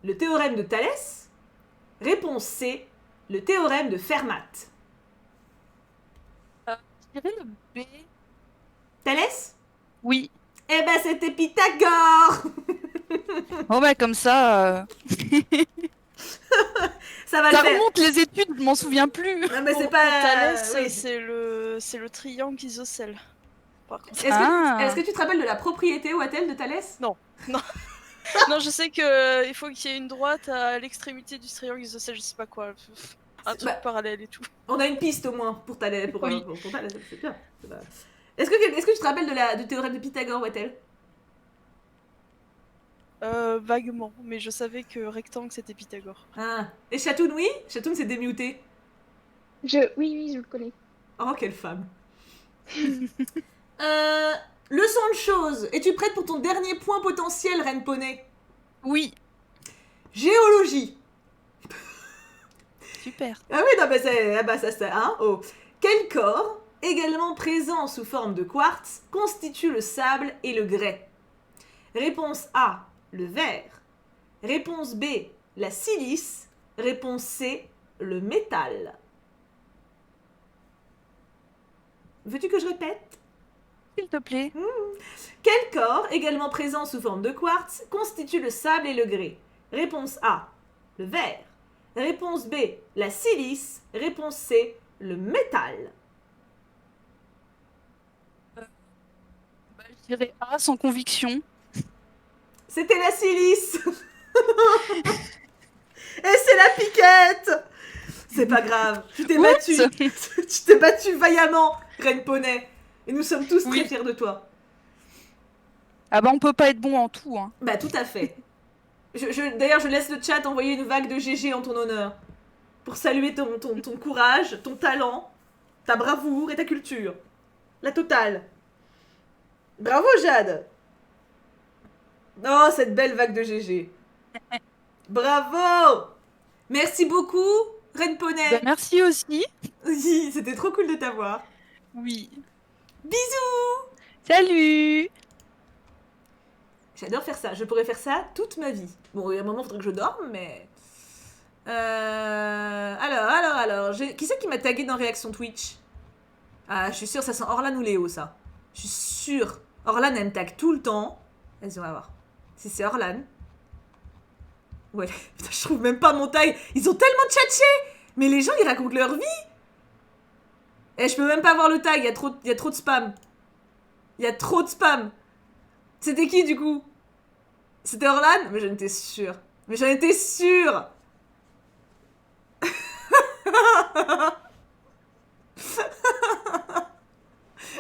le théorème de Thalès. Réponse C, le théorème de Fermat. Je dirais le B. Thalès? Oui. Eh ben c'était Pythagore. Bon bah comme ça... Ça va le Ça faire. remonte les études, je m'en souviens plus. Non mais c'est Pour pas... Thalès, oui. c'est le triangle isocèle. par contre. Est-ce que tu te rappelles de la propriété, Wattel, de Thalès? Non, je sais que il faut qu'il y ait une droite à l'extrémité du triangle isocèle, je sais pas quoi. Un truc parallèle et tout. On a une piste au moins pour Thalès. Oui. Pour Thalès, c'est bien. Est-ce que tu te rappelles du théorème de Pythagore, Wattel? Vaguement, mais je savais que rectangle c'était Pythagore. Ah. Et Chatoun, oui? Chatoun s'est démuté. Oui, je le connais. Oh, quelle femme. Leçon de choses. Es-tu prête pour ton dernier point potentiel, Reine Poney? Oui. Géologie. Super. Ah oui, non, mais ça, hein, oh. Quel corps, également présent sous forme de quartz, constitue le sable et le grès? Réponse A, le verre. Réponse B, la silice. Réponse C, le métal. Veux-tu que je répète? S'il te plaît. Quel corps, également présent sous forme de quartz, constitue le sable et le grès? Réponse A, le verre. Réponse B, la silice. Réponse C, le métal. Je dirais A sans conviction. C'était la silice. Et c'est la piquette. C'est pas grave, tu t'es battue. Tu t'es battue vaillamment, Reine Poney. Et nous sommes tous très fiers de toi. Ah bah on peut pas être bon en tout, hein. Bah tout à fait. D'ailleurs, je laisse le chat envoyer une vague de GG en ton honneur. Pour saluer ton courage, ton talent, ta bravoure et ta culture. La totale. Bravo, Jade. Oh, cette belle vague de GG. Bravo. Merci beaucoup, Reine Poney. Bah, merci aussi. Oui, c'était trop cool de t'avoir. Oui. Bisous. Salut. J'adore faire ça. Je pourrais faire ça toute ma vie. Bon, il y a un moment, il faudrait que je dorme, mais... Alors... Qui c'est qui m'a tagué dans Réaction Twitch? Ah, je suis sûre, ça sent Orlan ou Léo, ça. Je suis sûre. Orlan, elle me tag tout le temps. Vas-y, on va voir. Si c'est Orlan. Ouais, putain, je trouve même pas mon tag. Ils ont tellement tchatché. Mais les gens, ils racontent leur vie. Et je peux même pas voir le tag, il y a trop de spam. Il y a trop de spam. C'était qui, du coup? C'était Orlan? Mais j'en étais sûre.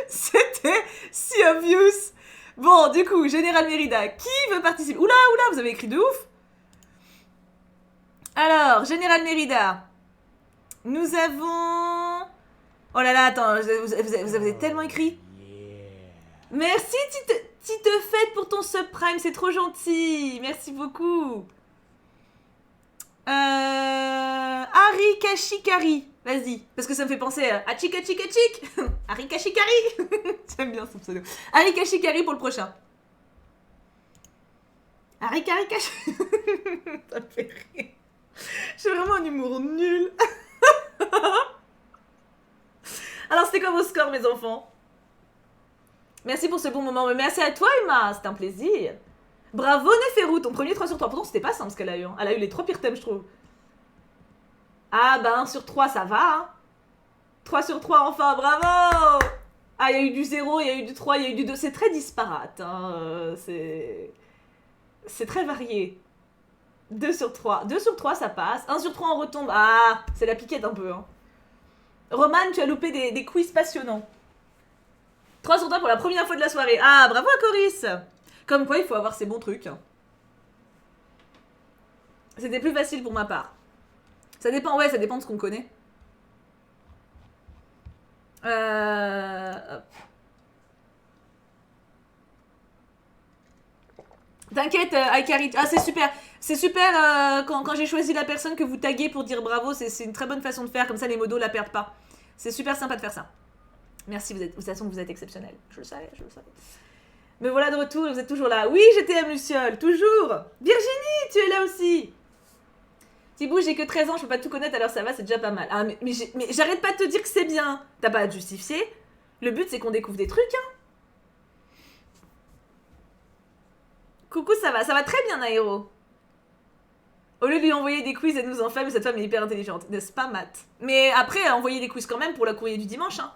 C'était si obvious. Bon, du coup, Général Mérida, qui veut participer? Oula, vous avez écrit de ouf. Alors, Général Mérida, nous avons... Oh là là, attends, vous avez tellement écrit. Merci, Titefette, pour ton subprime, c'est trop gentil. Merci beaucoup. Ari Kashikari, vas-y, parce que ça me fait penser à Chika Chika Chik. Ari Kashikari. J'aime bien son pseudo. Ari Kashikari pour le prochain. Ari Kashikari. Ça me fait rire. J'ai vraiment un humour nul. Alors, c'était quoi vos scores, mes enfants? Merci pour ce bon moment. Mais merci à toi, Emma. C'était un plaisir. Bravo, Neferou, ton premier 3 sur 3. Pourtant, c'était pas simple ce qu'elle a eu. Hein. Elle a eu les 3 pires thèmes, je trouve. Ah, bah 1 sur 3, ça va. Hein. 3 sur 3, enfin, bravo. Ah, il y a eu du 0, il y a eu du 3, il y a eu du 2. C'est très disparate. Hein. C'est très varié. 2 sur 3. 2 sur 3, ça passe. 1 sur 3, on retombe. Ah, c'est la piquette un peu. Hein. Roman, tu as loupé des quiz passionnants. 3 sur 3 pour la première fois de la soirée. Ah, bravo à Coris. Comme quoi, il faut avoir ses bons trucs. C'était plus facile pour ma part. Ça dépend, ouais, ça dépend de ce qu'on connaît. Hop. T'inquiète, Aikari. Ah, c'est super. C'est super quand j'ai choisi la personne que vous taguez pour dire bravo. C'est une très bonne façon de faire. Comme ça, les modos la perdent pas. C'est super sympa de faire ça. Merci, de toute façon, vous êtes exceptionnel. Je le savais. Me voilà de retour, vous êtes toujours là. Oui, GTM Luciole, toujours. Virginie, tu es là aussi. Thibaut, j'ai que 13 ans, je peux pas tout connaître, alors ça va, c'est déjà pas mal. Ah, mais j'arrête pas de te dire que c'est bien. T'as pas à te justifier. Le but, c'est qu'on découvre des trucs, hein. Coucou, ça va très bien, Nairo. Au lieu de lui envoyer des quiz, elle nous en fait, mais cette femme est hyper intelligente. N'est-ce pas, Matt? Mais après, envoyer des quiz quand même pour la courrier du dimanche, hein.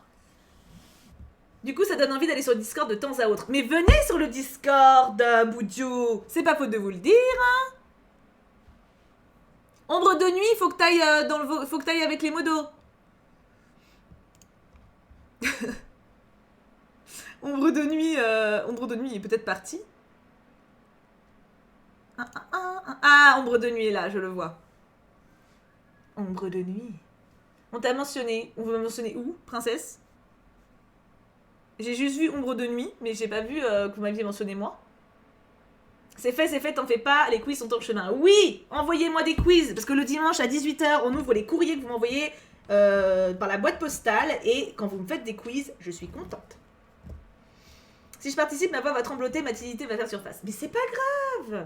Du coup, ça donne envie d'aller sur le Discord de temps à autre. Mais venez sur le Discord, Boudjou. C'est pas faute de vous le dire. Hein. Ombre de nuit, faut que t'ailles faut que t'ailles avec les modos. Ombre de nuit est peut-être partie. Ah, Ombre de nuit est là, je le vois. Ombre de nuit. On t'a mentionné. On veut mentionner où, princesse? J'ai juste vu Ombre de nuit, mais j'ai pas vu que vous m'aviez mentionné moi. C'est fait, t'en fais pas, les quiz sont en chemin. Oui, envoyez-moi des quiz, parce que le dimanche à 18h, on ouvre les courriers que vous m'envoyez par la boîte postale, et quand vous me faites des quiz, je suis contente. Si je participe, ma voix va trembloter, ma timidité va faire surface. Mais c'est pas grave.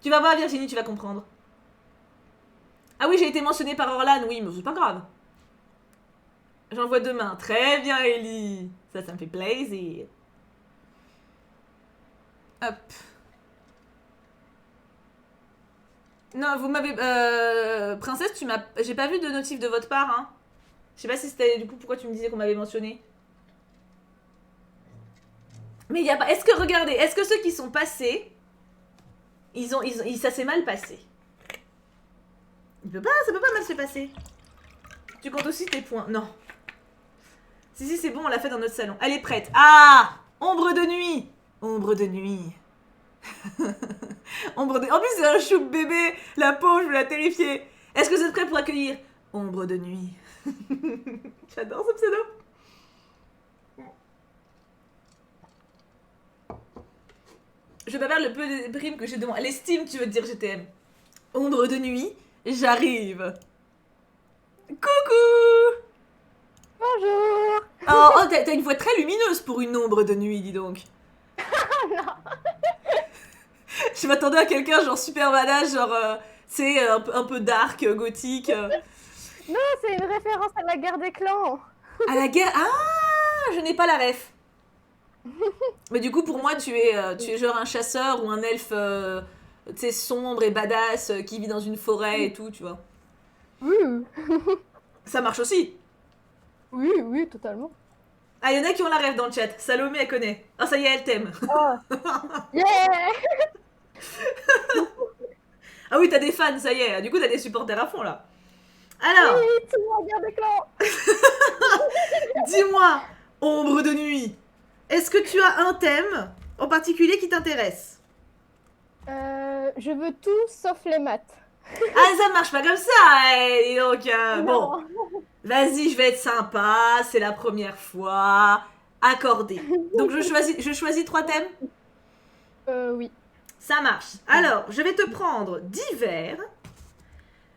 Tu vas voir, Virginie, tu vas comprendre. Ah oui, j'ai été mentionnée par Orlan, oui, mais c'est pas grave. J'envoie demain. Très bien, Ellie. Ça me fait plaisir. Hop. Non, vous m'avez... Princesse, j'ai pas vu de notif de votre part, hein. Je sais pas si c'était... Du coup, pourquoi tu me disais qu'on m'avait mentionné? Mais il y a pas... Est-ce que, regardez, est-ce que ceux qui sont passés... ça s'est mal passé? Ça peut pas mal se passer. Tu comptes aussi tes points? Non. Si, c'est bon, on l'a fait dans notre salon. Elle est prête. Ah! Ombre de nuit. Ombre de nuit. Ombre de... En plus, c'est un choupe bébé. La peau, je veux la terrifier. Est-ce que vous êtes prêts pour accueillir Ombre de nuit? J'adore ce pseudo. Je vais pas perdre le peu de primes que j'ai de moi. L'estime, tu veux dire GTM. Ombre de nuit, j'arrive. Coucou! Bonjour! Oh, t'as une voix très lumineuse pour une ombre de nuit, dis donc. Non. Je m'attendais à quelqu'un genre super badass, genre, c'est un peu dark, gothique. Non, c'est une référence à la guerre des clans. À la guerre... Ah! Je n'ai pas la ref. Mais du coup, pour moi, tu es genre un chasseur ou un elfe, tu sais, sombre et badass, qui vit dans une forêt et tout, tu vois. Oui. Ça marche aussi. Oui, totalement. Ah, il y en a qui ont la ref dans le chat. Salomé, elle connaît. Ah, ça y est, elle t'aime. Oh. Yeah. Ah oui, t'as des fans, ça y est. Du coup, t'as des supporters à fond, là. Alors... Oui, c'est la guerre des clans. Dis-moi, ombre de nuit, est-ce que tu as un thème en particulier qui t'intéresse? Je veux tout sauf les maths. Ah, ça marche pas comme ça, et donc, bon. Non. Vas-y, je vais être sympa, c'est la première fois. Accordé. Donc, je choisis 3 thèmes? Oui. Ça marche. Alors, je vais te prendre divers,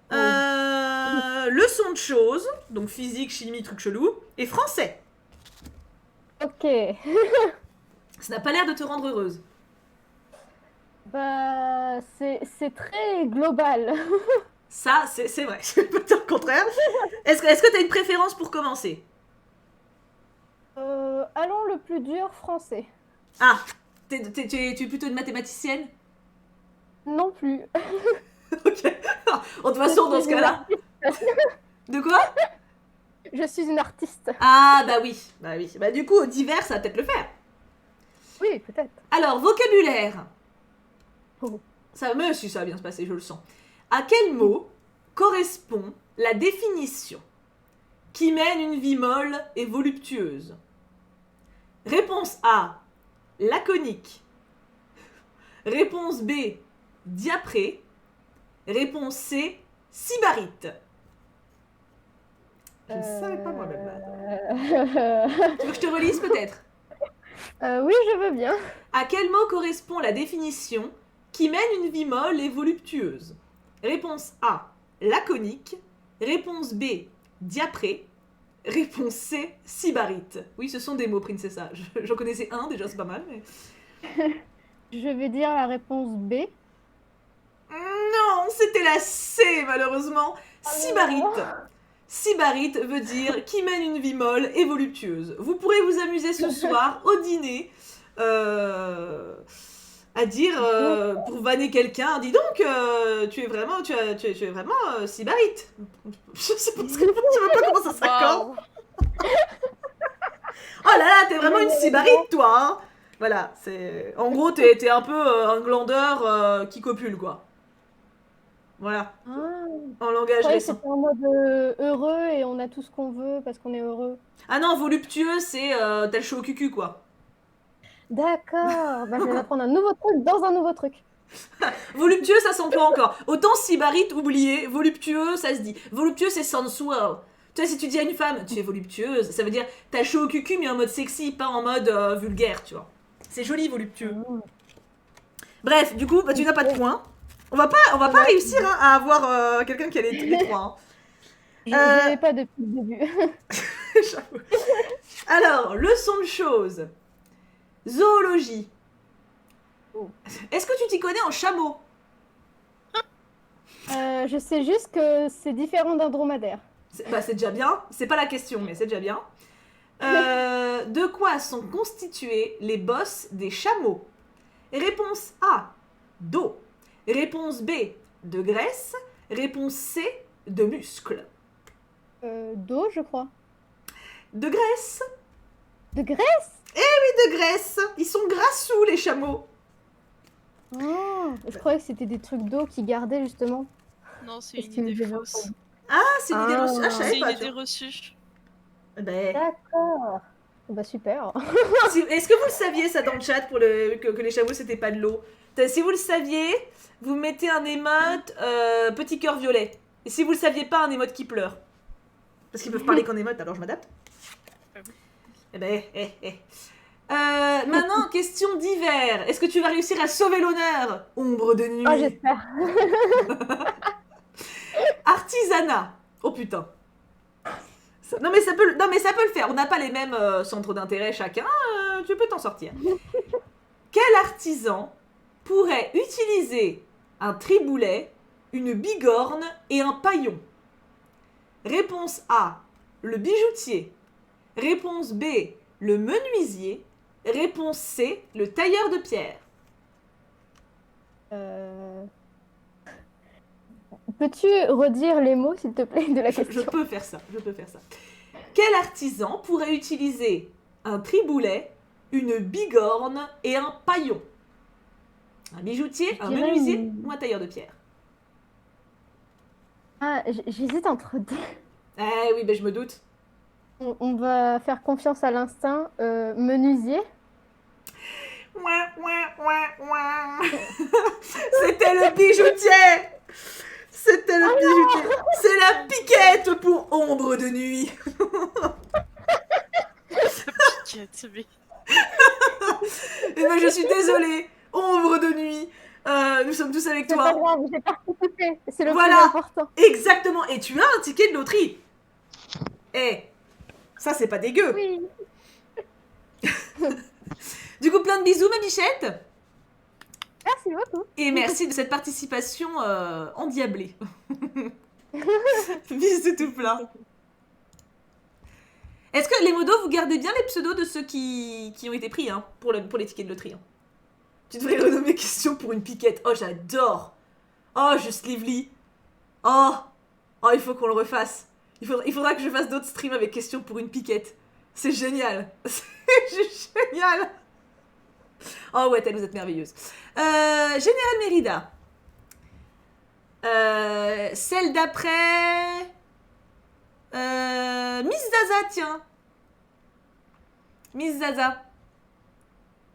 leçon de choses, donc physique, chimie, trucs chelous, et français. Ok. Ça n'a pas l'air de te rendre heureuse. Bah, c'est très global. Ça, c'est vrai. Je peux te dire le contraire. Est-ce que tu as une préférence pour commencer? Allons le plus dur, français. Ah, tu es plutôt une mathématicienne? Non plus. Ok. De toute façon, dans ce cas-là... De quoi? Je suis une artiste. Ah, bah oui. Bah du coup, divers, ça va peut-être le faire. Oui, peut-être. Alors, vocabulaire. Oh. Ça va bien se passer, je le sens. À quel mot correspond la définition qui mène une vie molle et voluptueuse? Réponse A, laconique. Réponse B, diapré. Réponse C, sybarite. Je ne savais pas moi-même. Tu veux que je te relise peut-être? Oui, je veux bien. À quel mot correspond la définition qui mène une vie molle et voluptueuse? Réponse A, laconique. Réponse B, diapré. Réponse C, sybarite. Oui, ce sont des mots, Princessa. J'en connaissais un, déjà, c'est pas mal. Mais... Je vais dire la réponse B. Non, c'était la C, malheureusement. Sybarite. Sybarite veut dire qui mène une vie molle et voluptueuse. Vous pourrez vous amuser ce soir au dîner à dire pour vanner quelqu'un, dis donc tu es vraiment sybarite. Je sais pas comment ça s'accorde. Oh là là, t'es vraiment une sybarite, toi, hein. Voilà, c'est... En gros, t'es un peu un glandeur qui copule, quoi. Voilà, Ah, en je langage croyais que récent. c'était en mode heureux et on a tout ce qu'on veut parce qu'on est heureux. Ah non, voluptueux, c'est t'as le chaud au cucu, quoi. D'accord, bah, je vais m'apprendre un nouveau truc dans un nouveau truc. Voluptueux, ça s'emploie encore. Autant sybarite, oublié. Voluptueux, ça se dit. Voluptueux, c'est sensual. Tu vois, si tu dis à une femme, tu es voluptueuse, ça veut dire t'as chaud au cucu, mais en mode sexy, pas en mode vulgaire, tu vois. C'est joli, voluptueux. Bref, du coup, bah, tu n'as pas de points. On va pas réussir hein, à avoir quelqu'un qui a les trois. Hein. Je n'avais pas depuis le début. J'avoue. Alors, leçon de choses. Zoologie. Est-ce que tu t'y connais en chameau? Je sais juste que c'est différent d'un dromadaire. C'est déjà bien. C'est pas la question, mais c'est déjà bien. De quoi sont constituées les bosses des chameaux? Réponse A, d'eau. Réponse B, de graisse. Réponse C, de muscles. D'eau, je crois. De graisse. De graisse? Oui, de graisse. Ils sont grassous, les chameaux. Oh, je croyais que c'était des trucs d'eau qui gardaient justement. Non, c'est Parce une qu'ils idée les fausse. Ah, c'est une idée reçue. Ah, je savais C'est une pas. idée reçue. Ben, D'accord. Bah super. est-ce que vous le saviez ça dans le chat pour que les chameaux c'était pas de l'eau? Si vous le saviez, vous mettez un émote petit cœur violet. Et si vous le saviez pas, un émote qui pleure. Parce qu'ils peuvent parler qu'en émote, alors je m'adapte. Eh ben, maintenant, question d'hiver. Est-ce que tu vas réussir à sauver l'honneur, ombre de nuit? Oh, j'espère. Artisanat. Oh putain. Non mais ça peut le faire. On n'a pas les mêmes centres d'intérêt chacun. Tu peux t'en sortir. Quel artisan pourrait utiliser un triboulet, une bigorne et un paillon? Réponse A, le bijoutier. Réponse B, le menuisier. Réponse C, le tailleur de pierre. Peux-tu redire les mots, s'il te plaît, de la question? Je peux faire ça. Quel artisan pourrait utiliser un triboulet, une bigorne et un paillon? Un bijoutier, un menuisier ou un tailleur de pierre? Ah, j'hésite entre deux. Eh oui, ben je me doute. On va faire confiance à l'instinct. Menuisier. C'était le bijoutier. C'était le bijoutier. C'est la piquette pour ombre de nuit. Piquette, mais... Et ben je suis désolée, ombre de nuit. Nous sommes tous avec C'est toi. pas grave, j'ai participé. C'est le plus Voilà, important. exactement. Et tu as un ticket de loterie. Eh, ça c'est pas dégueu. Oui. Du coup, plein de bisous, ma bichette. Merci beaucoup. Et merci de cette participation endiablée. Bisous tout plein. Est-ce que les modos, vous gardez bien les pseudos de ceux qui ont été pris hein, pour les tickets de loterie hein. Tu devrais renommer question pour une piquette. Oh, j'adore. Oh, Just Lively. Oh, il faut qu'on le refasse. Il faudra que je fasse d'autres streams avec question pour une piquette. C'est génial. C'est génial. Oh ouais, vous êtes merveilleuse. Général Mérida. Celle d'après... Miss Zaza, tiens. Miss Zaza.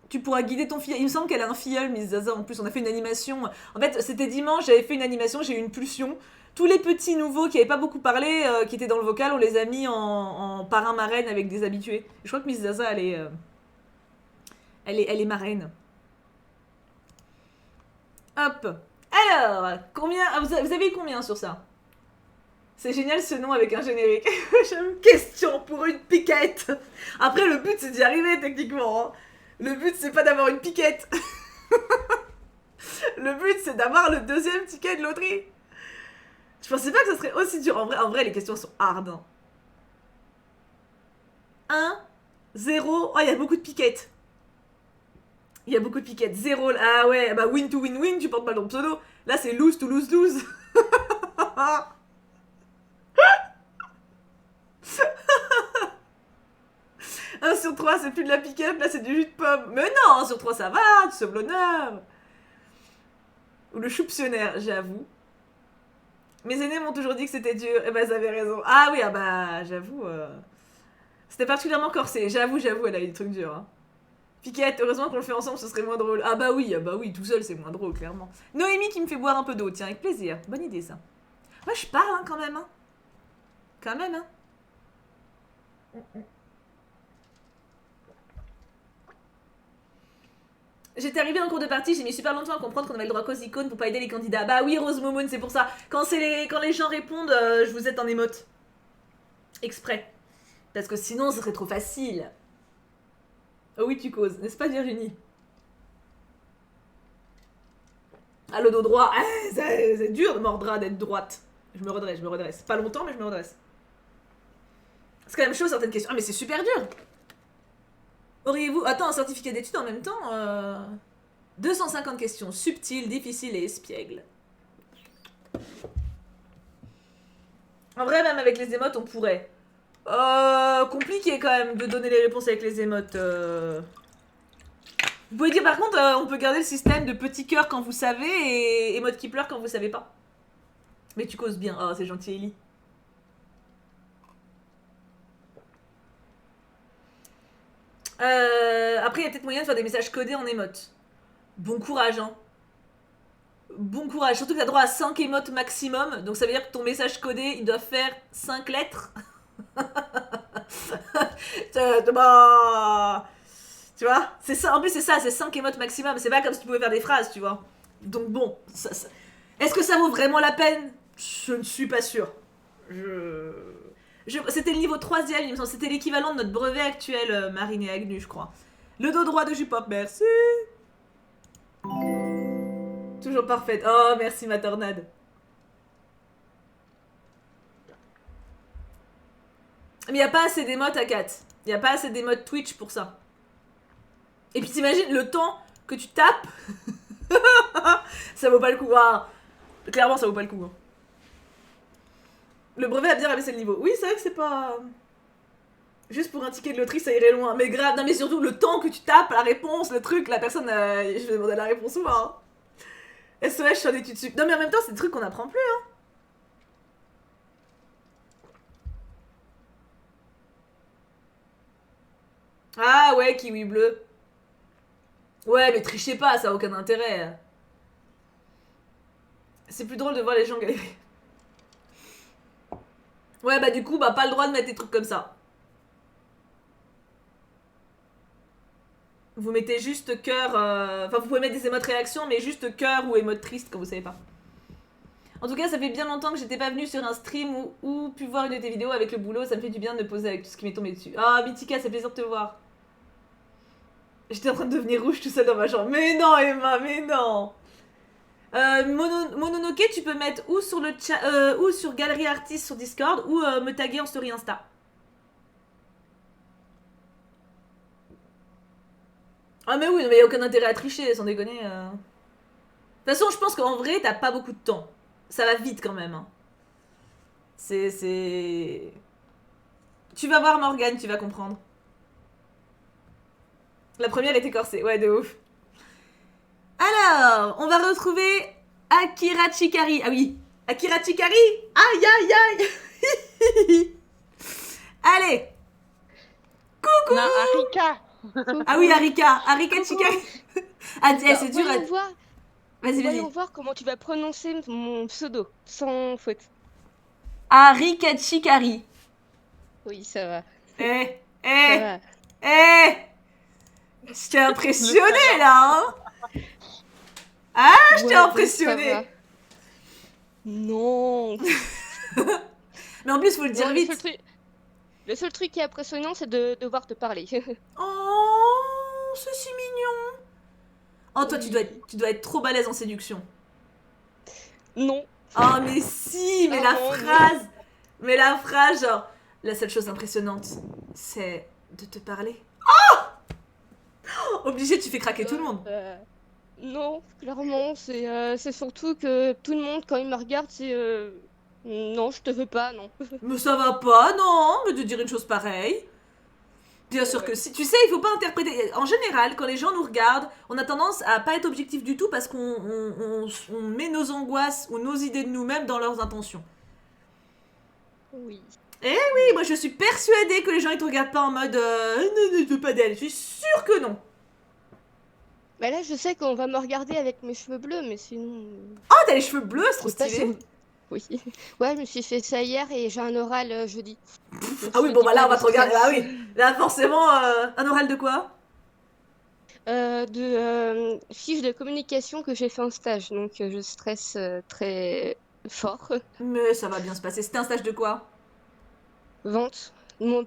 Tu pourras guider ton filleul. Il me semble qu'elle a un filleul, Miss Zaza. En plus, on a fait une animation. En fait, c'était dimanche, j'avais fait une animation, j'ai eu une pulsion. Tous les petits nouveaux qui n'avaient pas beaucoup parlé, qui étaient dans le vocal, on les a mis en parrain-marraine avec des habitués. Je crois que Miss Zaza, elle est marraine. Hop. Alors, combien... vous avez eu combien sur ça? C'est génial ce nom avec un générique. J'aime question pour une piquette. Après, le but, c'est d'y arriver, techniquement. Hein. Le but, c'est pas d'avoir une piquette. Le but, c'est d'avoir le deuxième ticket de loterie. Je pensais pas que ça serait aussi dur. En vrai les questions sont hard. Hein. 1, 0. Oh, il y a beaucoup de piquettes. Il y a beaucoup de piquettes. 0. Ah ouais, bah win to win-win, tu portes pas ton pseudo. Là, c'est lose to lose-lose. 1 sur 3, c'est plus de la pick-up, là, c'est du jus de pomme. Mais non, 1 sur 3, ça va, tu sauves l'honneur. Ou le choupsionnaire, j'avoue. Mes aînés m'ont toujours dit que c'était dur. Eh ben, ils avaient raison. Ah oui, ah bah, j'avoue. C'était particulièrement corsé. J'avoue, elle a eu des trucs durs. Hein. Piquette, heureusement qu'on le fait ensemble, ce serait moins drôle. Ah bah oui, tout seul, c'est moins drôle, clairement. Noémie qui me fait boire un peu d'eau, tiens, avec plaisir. Bonne idée, ça. Moi, je parle, hein, quand même. Hein. Quand même, hein. J'étais arrivée en cours de partie, j'ai mis super longtemps à comprendre qu'on avait le droit qu'aux icônes pour pas aider les candidats. Bah oui, Rose Momoun, c'est pour ça. Quand les gens répondent, je vous aide en émote. Exprès. Parce que sinon, ce serait trop facile. Oh oui, tu causes, n'est-ce pas, Virginie? Ah, le dos droit. Ah, c'est dur, Mordra, d'être droite. Je me redresse. Pas longtemps, mais je me redresse. C'est quand même chaud, certaines questions. Ah, mais c'est super dur. Auriez-vous... Attends, un certificat d'études en même temps 250 questions, subtiles, difficiles et espiègles. En vrai, même avec les émotes, on pourrait. Compliqué quand même de donner les réponses avec les émotes. Vous pouvez dire par contre, on peut garder le système de petits cœurs quand vous savez et émotes qui pleurent quand vous savez pas. Mais tu causes bien. Oh, c'est gentil, Ellie. Après, il y a peut-être moyen de faire des messages codés en émotes. Bon courage, hein. Bon courage. Surtout que t'as droit à 5 émotes maximum. Donc ça veut dire que ton message codé, il doit faire 5 lettres. Tu vois? C'est ça. En plus, c'est ça, c'est 5 émotes maximum. C'est pas comme si tu pouvais faire des phrases, tu vois. Donc bon, est-ce que ça vaut vraiment la peine? Je ne suis pas sûre. C'était le niveau 3ème, il me semble. C'était l'équivalent de notre brevet actuel, Marine et Agnu, je crois. Le dos droit de Jupop, merci. Toujours parfaite. Oh, merci ma tornade. Mais y a pas assez d'émotes à 4. Y a pas assez d'émotes Twitch pour ça. Et puis t'imagines le temps que tu tapes. Ça vaut pas le coup. Ah, clairement, ça vaut pas le coup. Hein. Le brevet a bien rabaissé le niveau. Oui, c'est vrai que c'est pas... Juste pour un ticket de loterie, ça irait loin. Mais grave, non mais surtout le temps que tu tapes, la réponse, le truc, la personne... Je vais demander la réponse souvent. Hein. SOS, je suis en études sup. Non mais en même temps, c'est des trucs qu'on apprend plus. Hein. Ah ouais, kiwi bleu. Ouais, mais trichez pas, ça a aucun intérêt. C'est plus drôle de voir les gens galérer. Ouais, bah du coup, bah pas le droit de mettre des trucs comme ça. Vous mettez juste cœur... Enfin, vous pouvez mettre des émotes réaction, mais juste cœur ou émote triste quand vous savez pas. En tout cas, ça fait bien longtemps que j'étais pas venue sur un stream ou pu voir une de tes vidéos avec le boulot. Ça me fait du bien de me poser avec tout ce qui m'est tombé dessus. Ah, Mythika, c'est plaisir de te voir. J'étais en train de devenir rouge tout seul dans ma chambre. Mais non, Emma, mais non. Mononoke, tu peux mettre ou sur le chat, ou sur Galerie Artiste sur Discord, ou me taguer en story Insta. Ah mais oui, mais y a aucun intérêt à tricher, sans déconner. De toute façon, je pense qu'en vrai, t'as pas beaucoup de temps. Ça va vite quand même. Hein. C'est... Tu vas voir Morgane, tu vas comprendre. La première était corsée, ouais, de ouf. Alors, on va retrouver Akira Chikari. Ah oui, Akira Chikari. Aïe, aïe, aïe. Allez. Coucou. Non, Arika. Ah oui, Arika Chikari. Ah, c'est dur. Vas-y, vas-y. Voyons voir comment tu vas prononcer mon pseudo, sans faute. Arika Chikari. Oui, ça va. Je t'ai impressionné, là, hein. Ah, je t'ai impressionné. Non. Mais en plus, faut le dire vite. Le seul truc qui est impressionnant, c'est de devoir te parler. Oh, c'est si mignon. Oh, toi, tu dois être trop balèze en séduction. Non. Oh, mais si, mais la phrase, genre, la seule chose impressionnante, c'est de te parler. Oh, obligé, tu fais craquer tout le monde. Non, clairement, c'est surtout que tout le monde, quand il me regarde, c'est... Non, je te veux pas, non. Mais ça va pas, non, mais de dire une chose pareille. Bien sûr que si. Tu sais, il faut pas interpréter. En général, quand les gens nous regardent, on a tendance à pas être objectif du tout parce qu'on met nos angoisses ou nos idées de nous-mêmes dans leurs intentions. Oui. Eh oui, moi je suis persuadée que les gens ils te regardent pas en mode ne veux pas d'elle. Je suis sûre que non. Bah là, je sais qu'on va me regarder avec mes cheveux bleus, mais sinon. Oh, t'as les cheveux bleus, c'est trop Je sais pas stylé. si- Oui. Ouais, je me suis fait ça hier et j'ai un oral jeudi. Ah oui, bon bah là on va te regarder. Ah oui, là forcément, un oral de quoi? De fiche de communication que j'ai fait en stage, donc je stresse très fort. Mais ça va bien se passer. C'était un stage de quoi? Vente,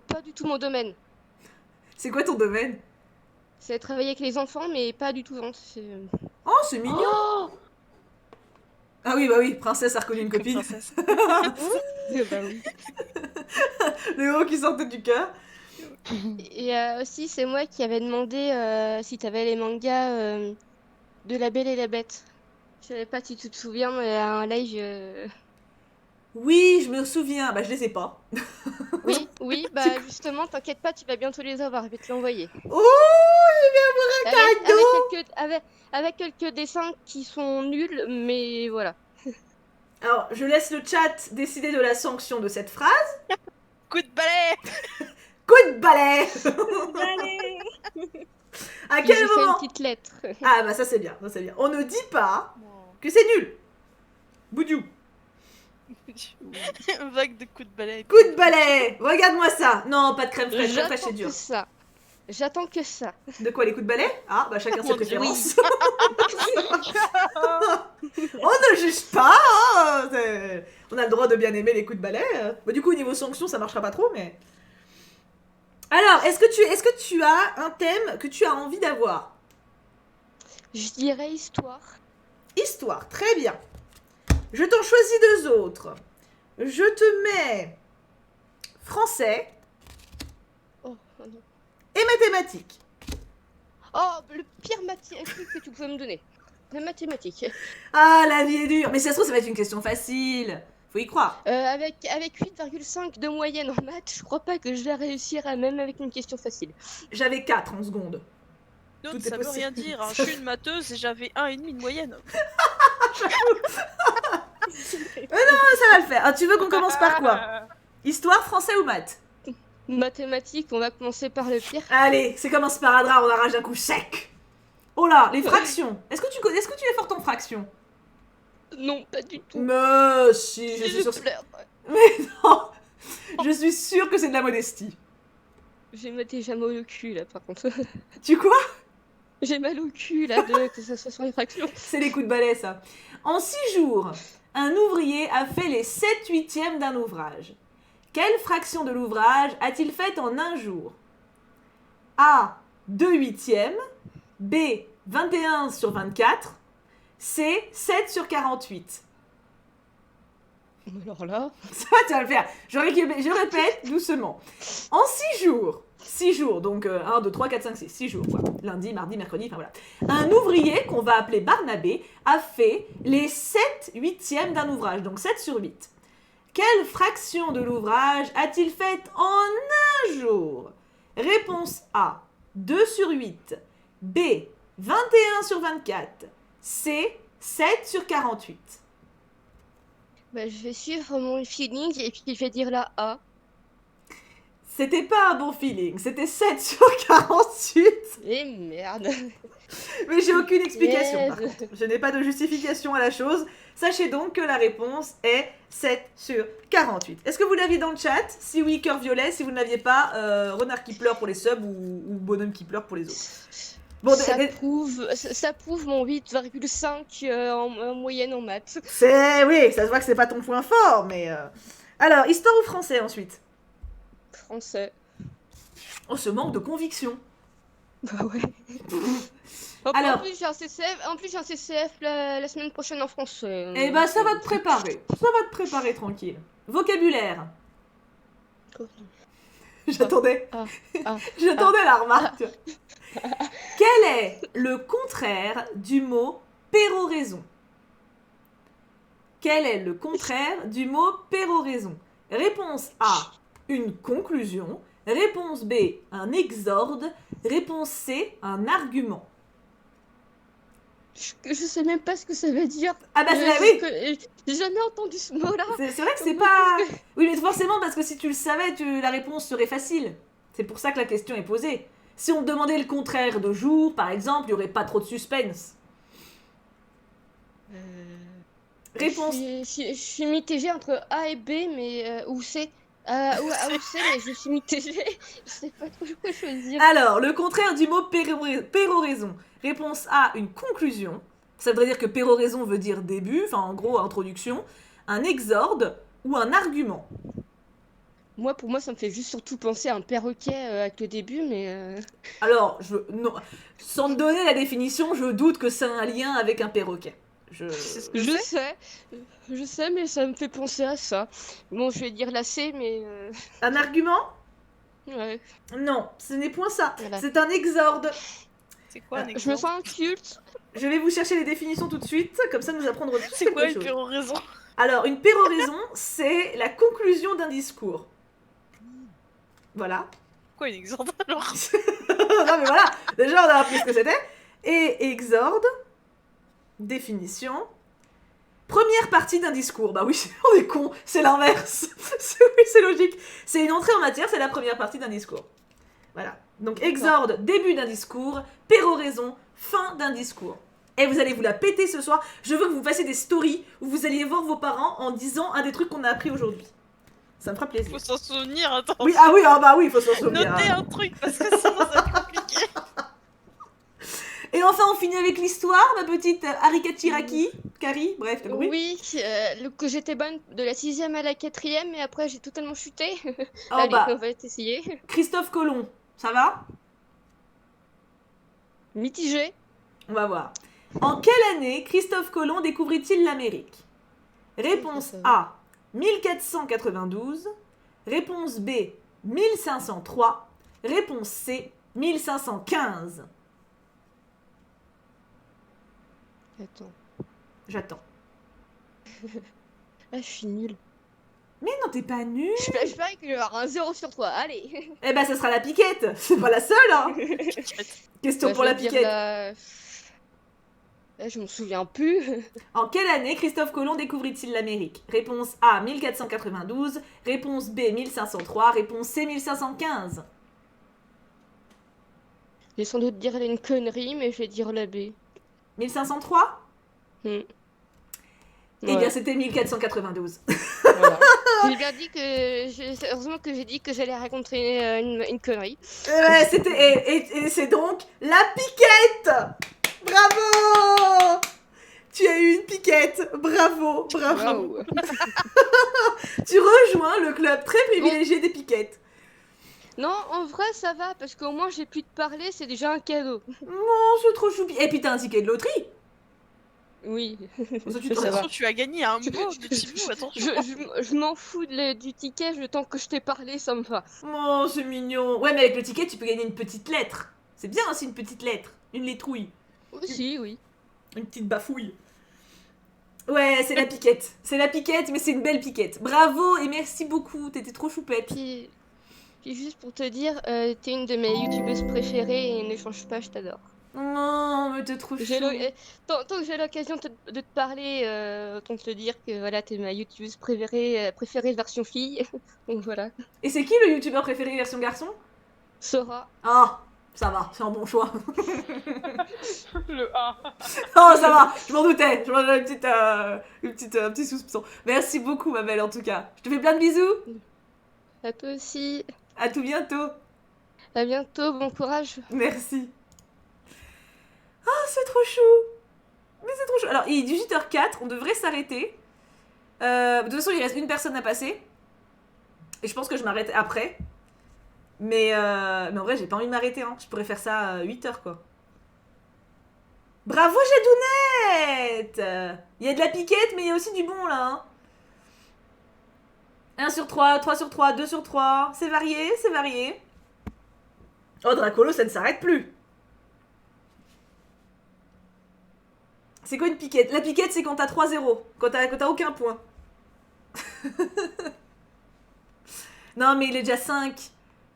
pas du tout mon domaine. C'est quoi ton domaine? C'est travailler avec les enfants, mais pas du tout vente. Oh, c'est mignon. Ah oui, bah oui, princesse a reconnu une copine. Bah oui. Léo qui sortait du cœur. Et aussi, c'est moi qui avais demandé si t'avais les mangas de La Belle et la Bête. Je savais pas si tu te souviens, mais à un live. Oui, je me souviens. Bah je les ai pas. Oui, bah justement, t'inquiète pas, tu vas bientôt les avoir, je vais te l'envoyer. Oh, je vais avoir un cadeau. Avec quelques dessins qui sont nuls, mais voilà. Alors, je laisse le chat décider de la sanction de cette phrase. Coup de balai. Coup de balai. À Puis quel j'ai fait une moment? petite lettre. Ah bah ça c'est bien, ça c'est bien. On ne dit pas que c'est nul. Boudiou. Vague de coups de balai. Coup de balai. Regarde-moi ça. Non, pas de crème fraîche, crème fraîche c'est J'attends dur. que ça. J'attends que ça. De quoi, les coups de balai? Ah bah chacun ses Mon Dieu, préférences. On ne juge pas. Hein. On a le droit de bien aimer les coups de balai. Bah, du coup au niveau sanction ça marchera pas trop mais... Alors, est-ce que tu as un thème que tu as envie d'avoir? Je dirais histoire. Histoire, très bien. Je t'en choisis deux autres. Je te mets français Oh, non. et mathématiques. Oh, le pire truc que tu pouvais me donner. La mathématique. Ah, la vie est dure. Mais si ça se trouve, ça va être une question facile. Faut y croire. Avec 8,5 de moyenne en maths, je crois pas que je vais réussir à même avec une question facile. J'avais 4 en seconde. D'autres, Tout est ça veut possible. rien dire. Hein. Je suis une matheuse et j'avais 1,5 de moyenne. Ça va le faire. Ah, tu veux qu'on commence par quoi? Histoire, français ou maths? Mathématiques, on va commencer par le pire. Allez, c'est comme un sparadrap, on arrache un coup sec. Oh là, les fractions. Est-ce que tu es forte en fractions? Non, pas du tout. Mais si, je suis sûre. pleure. Mais non, je suis sûre que c'est de la modestie. J'ai déjà mal au cul là, par contre. Tu quoi? J'ai mal au cul là, que ça soit sur les fractions. C'est les coups de balai, ça. En 6 jours, un ouvrier a fait les 7/8 d'un ouvrage. Quelle fraction de l'ouvrage a-t-il faite en un jour? A. 2/8. B. 21/24. C. 7/48. Alors là... Ça, tu vas le faire. Je répète doucement. En 6 jours, donc 1, 2, 3, 4, 5, 6, 6 jours, quoi. Lundi, mardi, mercredi, enfin voilà. Un ouvrier, qu'on va appeler Barnabé, a fait les 7/8 d'un ouvrage, donc 7/8. Quelle fraction de l'ouvrage a-t-il faite en un jour? Réponse A, 2/8. B, 21/24. C, 7/48. Bah, je vais suivre mon feeling et puis je vais dire la A. C'était pas un bon feeling, c'était 7/48. Et merde. Mais j'ai aucune explication par Yes. contre. Je n'ai pas de justification à la chose. Sachez donc que la réponse est 7/48. Est-ce que vous l'aviez dans le chat? Si oui, cœur violet. Si vous ne l'aviez pas, renard qui pleure pour les subs ou bonhomme qui pleure pour les autres. Bon, Ça prouve mon 8,5 en moyenne en maths. oui, ça se voit que c'est pas ton point fort, mais... Alors, histoire ou français ensuite? Français. Oh, ce manque de conviction. Bah ouais. Alors- En plus, j'ai un CCF la semaine prochaine en français. Eh ben, ça va te préparer. Ça va te préparer tranquille. Vocabulaire. J'attendais. J'attendais la remarque. Quel est le contraire du mot péroraison? Quel est le contraire du mot péroraison? Réponse A, une conclusion. Réponse B, un exorde. Réponse C, un argument. Je sais même pas ce que ça veut dire. Ah bah oui. J'ai jamais entendu ce mot-là. C'est vrai que c'est pas... Oui, mais forcément, parce que si tu le savais, la réponse serait facile. C'est pour ça que la question est posée. Si on te demandait le contraire de jour, par exemple, il n'y aurait pas trop de suspense. Réponse... Je suis mitigée entre A et B, mais... ou C. A ou C, mais je suis mitigée. Je sais pas trop quoi choisir. Alors, le contraire du mot péroraison. Réponse A, une conclusion. Ça voudrait dire que péroraison veut dire début, enfin en gros introduction. Un exorde ou un argument. Pour moi, ça me fait juste surtout penser à un perroquet avec le début, mais... Alors, non, sans te donner la définition, je doute que c'est un lien avec un perroquet. Je sais, mais ça me fait penser à ça. Bon, je vais dire la C, mais... Un argument? Ouais. Non, ce n'est point ça. Voilà. C'est un exorde. C'est quoi un exorde? Je me sens inculte. Je vais vous chercher les définitions tout de suite, comme ça nous apprendrons tous C'est quoi quelque une chose. péroraison? Alors, une péroraison, c'est la conclusion d'un discours. Voilà. Quoi une exorde alors? Non mais voilà, déjà on a appris ce que c'était. Et exorde, définition, première partie d'un discours. Bah oui, on est con, c'est l'inverse. Oui, c'est logique. C'est une entrée en matière, c'est la première partie d'un discours. Voilà. Donc exorde, début d'un discours, péroraison, fin d'un discours. Et vous allez vous la péter ce soir. Je veux que vous fassiez des stories où vous alliez voir vos parents en disant un des trucs qu'on a appris aujourd'hui. Ça me fera plaisir. Faut s'en souvenir, attends. Oui, il faut s'en souvenir. Notez un truc parce que sinon ça va être compliqué. Et enfin, on finit avec l'histoire, ma petite Harika Chiraki. Kari, bref, t'as compris? Oui, que j'étais bonne de la 6e à la 4e, mais après j'ai totalement chuté. Oh Allez, bah, on va essayer. Christophe Colomb, ça va? Mitigé. On va voir. En quelle année Christophe Colomb découvrit-il l'Amérique? Réponse A, 1492. Réponse B, 1503. Réponse C, 1515. Attends. J'attends. Ah, je suis nulle. Mais non, t'es pas nul. Je parie que je vais avoir un 0 sur 3, allez. Eh ben, ça sera la piquette. C'est pas la seule, hein. Question pour la piquette. Je m'en souviens plus. En quelle année Christophe Colomb découvrit-il l'Amérique? Réponse A, 1492. Réponse B, 1503. Réponse C, 1515. Je vais sans doute dire une connerie, mais je vais dire la B. 1503? Ouais. Eh bien, c'était 1492. Voilà. J'ai bien dit que... Heureusement que j'ai dit que j'allais raconter une connerie. Ouais, c'était... Et c'est donc la piquette. Bravo! Tu as eu une piquette. Bravo, bravo. Wow. Tu rejoins le club très privilégié des piquettes. Non, en vrai, ça va, parce qu'au moins j'ai pu te parler, c'est déjà un cadeau. Non, c'est trop choupi. Et puis t'as un ticket de loterie. Oui. Ça, tu De toute te façon, tu as gagné un mot de Tibou, attention. Je m'en fous du ticket, le temps que je t'ai parlé, ça me va. Oh, c'est mignon. Ouais, mais avec le ticket, tu peux gagner une petite lettre. C'est bien aussi une petite lettre. Une lettrouille. Aussi, oui. Une petite bafouille. Ouais, c'est la piquette. C'est la piquette, mais c'est une belle piquette. Bravo et merci beaucoup. T'étais trop choupette. Puis juste pour te dire, t'es une de mes youtubeuses préférées et ne change pas, je t'adore. Non, mais t'es trop chou. Tant que j'ai l'occasion de te parler, autant te dire que voilà, t'es ma youtubeuse préférée version fille. Donc voilà. Et c'est qui le youtubeur préféré version garçon? Sora. Ah, ça va, c'est un bon choix. Le A. Oh, ça va, je m'en doutais. Je m'en doutais un petit soupçon. Merci beaucoup, ma belle, en tout cas. Je te fais plein de bisous. À toi aussi. À tout bientôt. À bientôt, bon courage. Merci. Oh, c'est trop chou. Mais c'est trop chou. Alors, il est 18h04, on devrait s'arrêter. De toute façon, il reste une personne à passer. Et je pense que je m'arrête après. Mais en vrai, j'ai pas envie de m'arrêter. Hein. Je pourrais faire ça à 8h, quoi. Bravo, Jadounette. Il y a de la piquette, mais il y a aussi du bon, là. Hein. 1 sur 3, 3 sur 3, 2 sur 3. C'est varié, c'est varié. Oh, Dracolo, ça ne s'arrête plus. C'est quoi une piquette? La piquette, c'est quand t'as 3-0. Quand t'as aucun point. Non, mais il est déjà 5.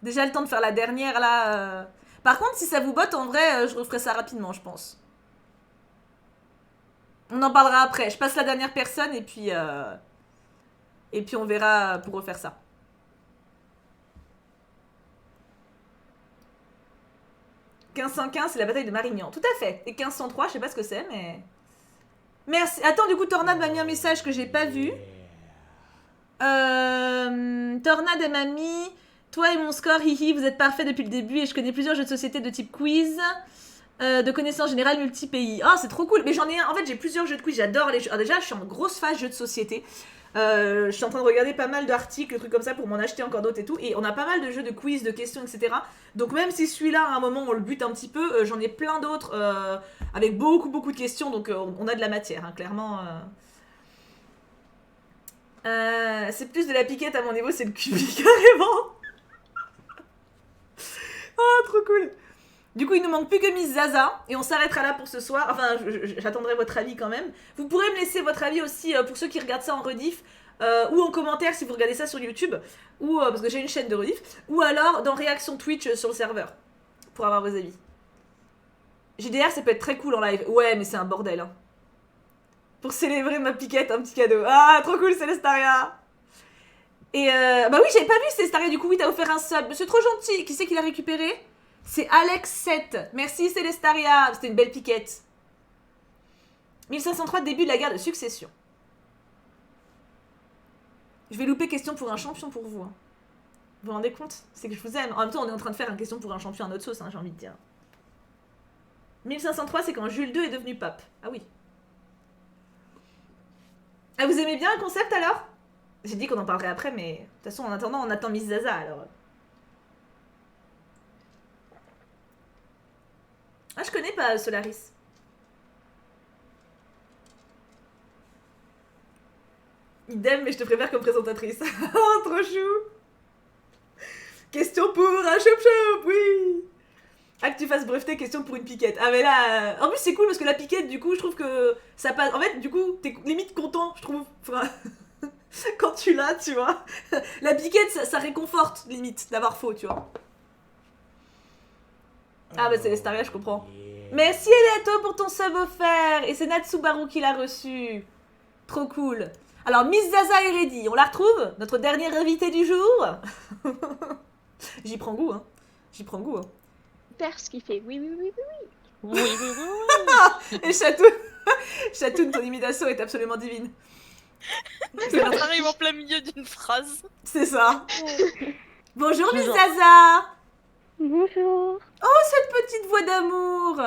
Déjà le temps de faire la dernière là. Par contre, si ça vous botte, en vrai, je referai ça rapidement, je pense. On en parlera après. Je passe la dernière personne et puis on verra pour refaire ça. « 1515, c'est la bataille de Marignan. » Tout à fait. Et 1503, je sais pas ce que c'est, mais... Merci. Attends, du coup, Tornade m'a mis un message que j'ai pas vu. Tornade, elle m'a mis... Toi et mon score, hihi, vous êtes parfaits depuis le début et je connais plusieurs jeux de société de type quiz, de connaissances générales multi-pays. Oh, c'est trop cool. Mais j'en ai un. En fait, j'ai plusieurs jeux de quiz. J'adore les jeux. Alors déjà, je suis en grosse phase jeux de société. Je suis en train de regarder pas mal d'articles, trucs comme ça pour m'en acheter encore d'autres et tout. Et on a pas mal de jeux de quiz, de questions, etc. Donc même si celui-là, à un moment, on le bute un petit peu, j'en ai plein d'autres avec beaucoup de questions. Donc on a de la matière, hein, clairement. C'est plus de la piquette à mon niveau, c'est le cubi, carrément. Oh, trop cool. Du coup, il nous manque plus que Miss Zaza. Et on s'arrêtera là pour ce soir. Enfin, j'attendrai votre avis quand même. Vous pourrez me laisser votre avis aussi pour ceux qui regardent ça en rediff. Ou en commentaire si vous regardez ça sur YouTube. Ou parce que j'ai une chaîne de rediff. Ou alors dans réaction Twitch sur le serveur. Pour avoir vos avis. JDR, ça peut être très cool en live. Ouais, mais c'est un bordel. Hein. Pour célébrer ma piquette, un petit cadeau. Ah, trop cool, Célestaria. Et bah oui, j'avais pas vu Célestaria, du coup, oui, t'as offert un sub. C'est trop gentil. Qui c'est qui l'a récupéré? C'est Alex7. Merci Célestaria. C'était une belle piquette. 1503, début de la guerre de succession. Je vais louper question pour un champion pour vous. Hein. Vous vous rendez compte? C'est que je vous aime. En même temps, on est en train de faire une question pour un champion à notre sauce, hein, j'ai envie de dire. 1503, c'est quand Jules II est devenu pape. Ah oui. Ah, vous aimez bien le concept alors? J'ai dit qu'on en parlerait après, mais de toute façon, en attendant, on attend Miss Zaza alors. Ah, je connais pas Solaris. Idem, mais je te préfère comme présentatrice. Oh, trop chou. Question pour un chop-chop, oui. Ah, que tu fasses breveter, question pour une piquette. Ah, mais là... En plus, c'est cool parce que la piquette, du coup, je trouve que ça passe... En fait, du coup, t'es limite content, je trouve. Enfin... Quand tu l'as, tu vois. La piquette, ça réconforte, limite, d'avoir faux, tu vois. Ah, bah, c'est Lestaria, je comprends. Merci, Eleato, pour ton sub offert. Et c'est Natsubaru qui l'a reçu. Trop cool. Alors, Miss Zaza est ready. On la retrouve? Notre dernière invitée du jour. J'y prends goût, hein. J'y prends goût, hein. Perse qui fait oui. Et Chatoun, Chatoun, ton imitation est absolument divine. Ça arrive en plein milieu d'une phrase. C'est ça. Bonjour Miss Zaza. Bonjour. Oh, cette petite voix d'amour.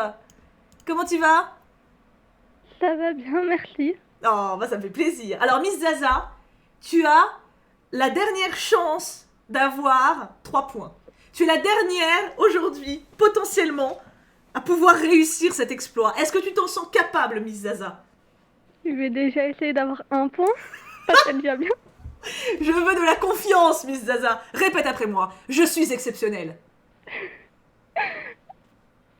Comment tu vas? Ça va bien, merci. Oh, bah ça me fait plaisir. Alors Miss Zaza, tu as la dernière chance d'avoir 3 points. Tu es la dernière, aujourd'hui, potentiellement, à pouvoir réussir cet exploit. Est-ce que tu t'en sens capable, Miss Zaza? Je vais déjà essayer d'avoir 1 point. Ça serait déjà bien. Je veux de la confiance, Miss Zaza. Répète après moi. Je suis exceptionnelle.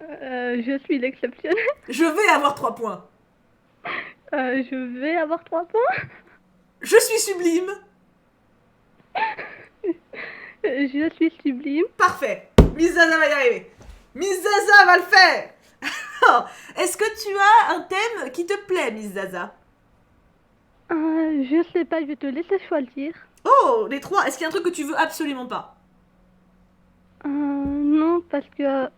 Je suis l'exceptionnelle. Je vais avoir 3 points. Je vais avoir 3 points. Je suis sublime. Je suis sublime. Parfait. Miss Zaza va y arriver. Miss Zaza va le faire. Alors, est-ce que tu as un thème qui te plaît, Miss Zaza? Je sais pas, je vais te laisser choisir. Oh, les 3. Est-ce qu'il y a un truc que tu veux absolument pas? Non, parce que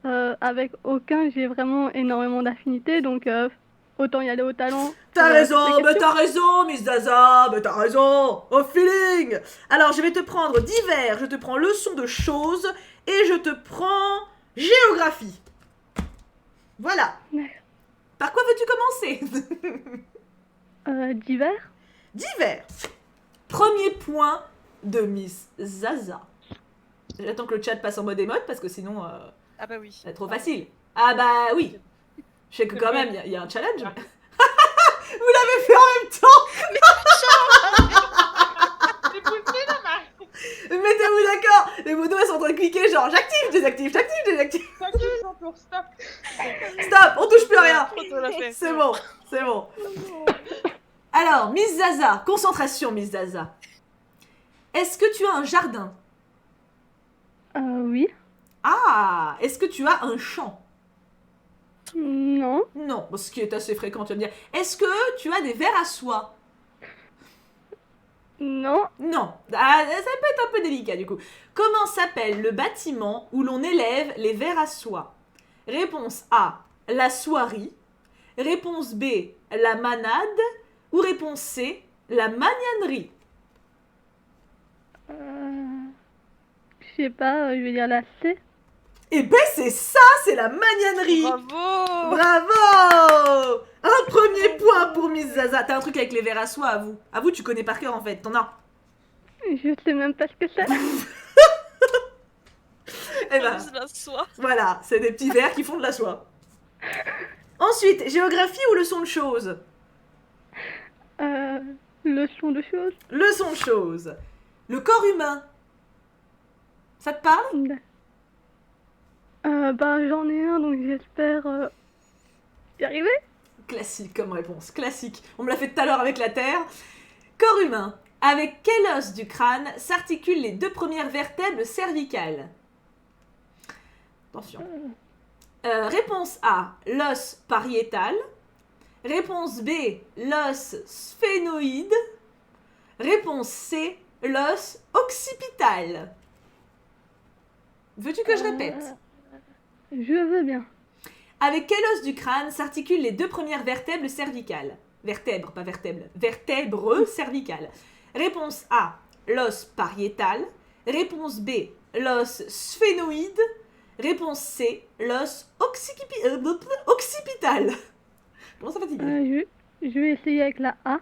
avec aucun, j'ai vraiment énormément d'affinités, donc autant y aller au talent. T'as raison, mais t'as raison, Miss Zaza, mais t'as raison, au feeling. Alors, je vais te prendre divers, je te prends leçon de choses, et je te prends géographie. Voilà. Par quoi veux-tu commencer? Divers. Divers. Premier point de Miss Zaza. J'attends que le chat passe en mode émote, parce que sinon... Ah bah oui. C'est trop facile. Ah bah oui. Je sais que quand même, il y a un challenge. Vous l'avez fait en même temps. Mettez-vous d'accord. Les modos elles sont en train de cliquer genre j'active, désactive, j'active, désactive. Stop. Stop, on touche plus à rien. C'est bon, c'est bon. Alors, Miss Zaza, concentration Miss Zaza. Est-ce que tu as un jardin? Oui. Ah, est-ce que tu as un champ? Non. Non, ce qui est assez fréquent, tu vas me dire. Est-ce que tu as des verres à soie? Non. Non. Ah, ça peut être un peu délicat du coup. Comment s'appelle le bâtiment où l'on élève les verres à soie? Réponse A, la soierie. Réponse B, la manade. Ou réponse C, la magnanerie. Je sais pas, je vais dire la C. Eh ben c'est ça, c'est la magnanerie. Bravo. Bravo. Un premier point pour Miss Zaza. T'as un truc avec les verres à soie, avoue. Avoue, tu connais par cœur en fait, t'en as. Je sais même pas ce que c'est. Eh ben, C'est la soie. voilà, c'est des petits verres qui font de la soie. Ensuite, géographie ou leçon de choses? Leçon de choses. Leçon de choses. Le corps humain. Ça te parle? Bah j'en ai un, donc j'espère y arriver. Classique comme réponse, classique. On me l'a fait tout à l'heure avec la Terre. Corps humain. Avec quel os du crâne s'articulent les deux premières vertèbres cervicales? Attention. Réponse A, l'os pariétal. Réponse B, l'os sphénoïde. Réponse C, l'os occipital. Veux-tu que je répète? Je veux bien. Avec quel os du crâne s'articulent les deux premières vertèbres cervicales? Vertèbres, pas vertèbres. Vertèbres cervicales. Réponse A, l'os pariétal. Réponse B, l'os sphénoïde. Réponse C, l'os occipital. Comment ça fatigue? Je vais essayer avec la A.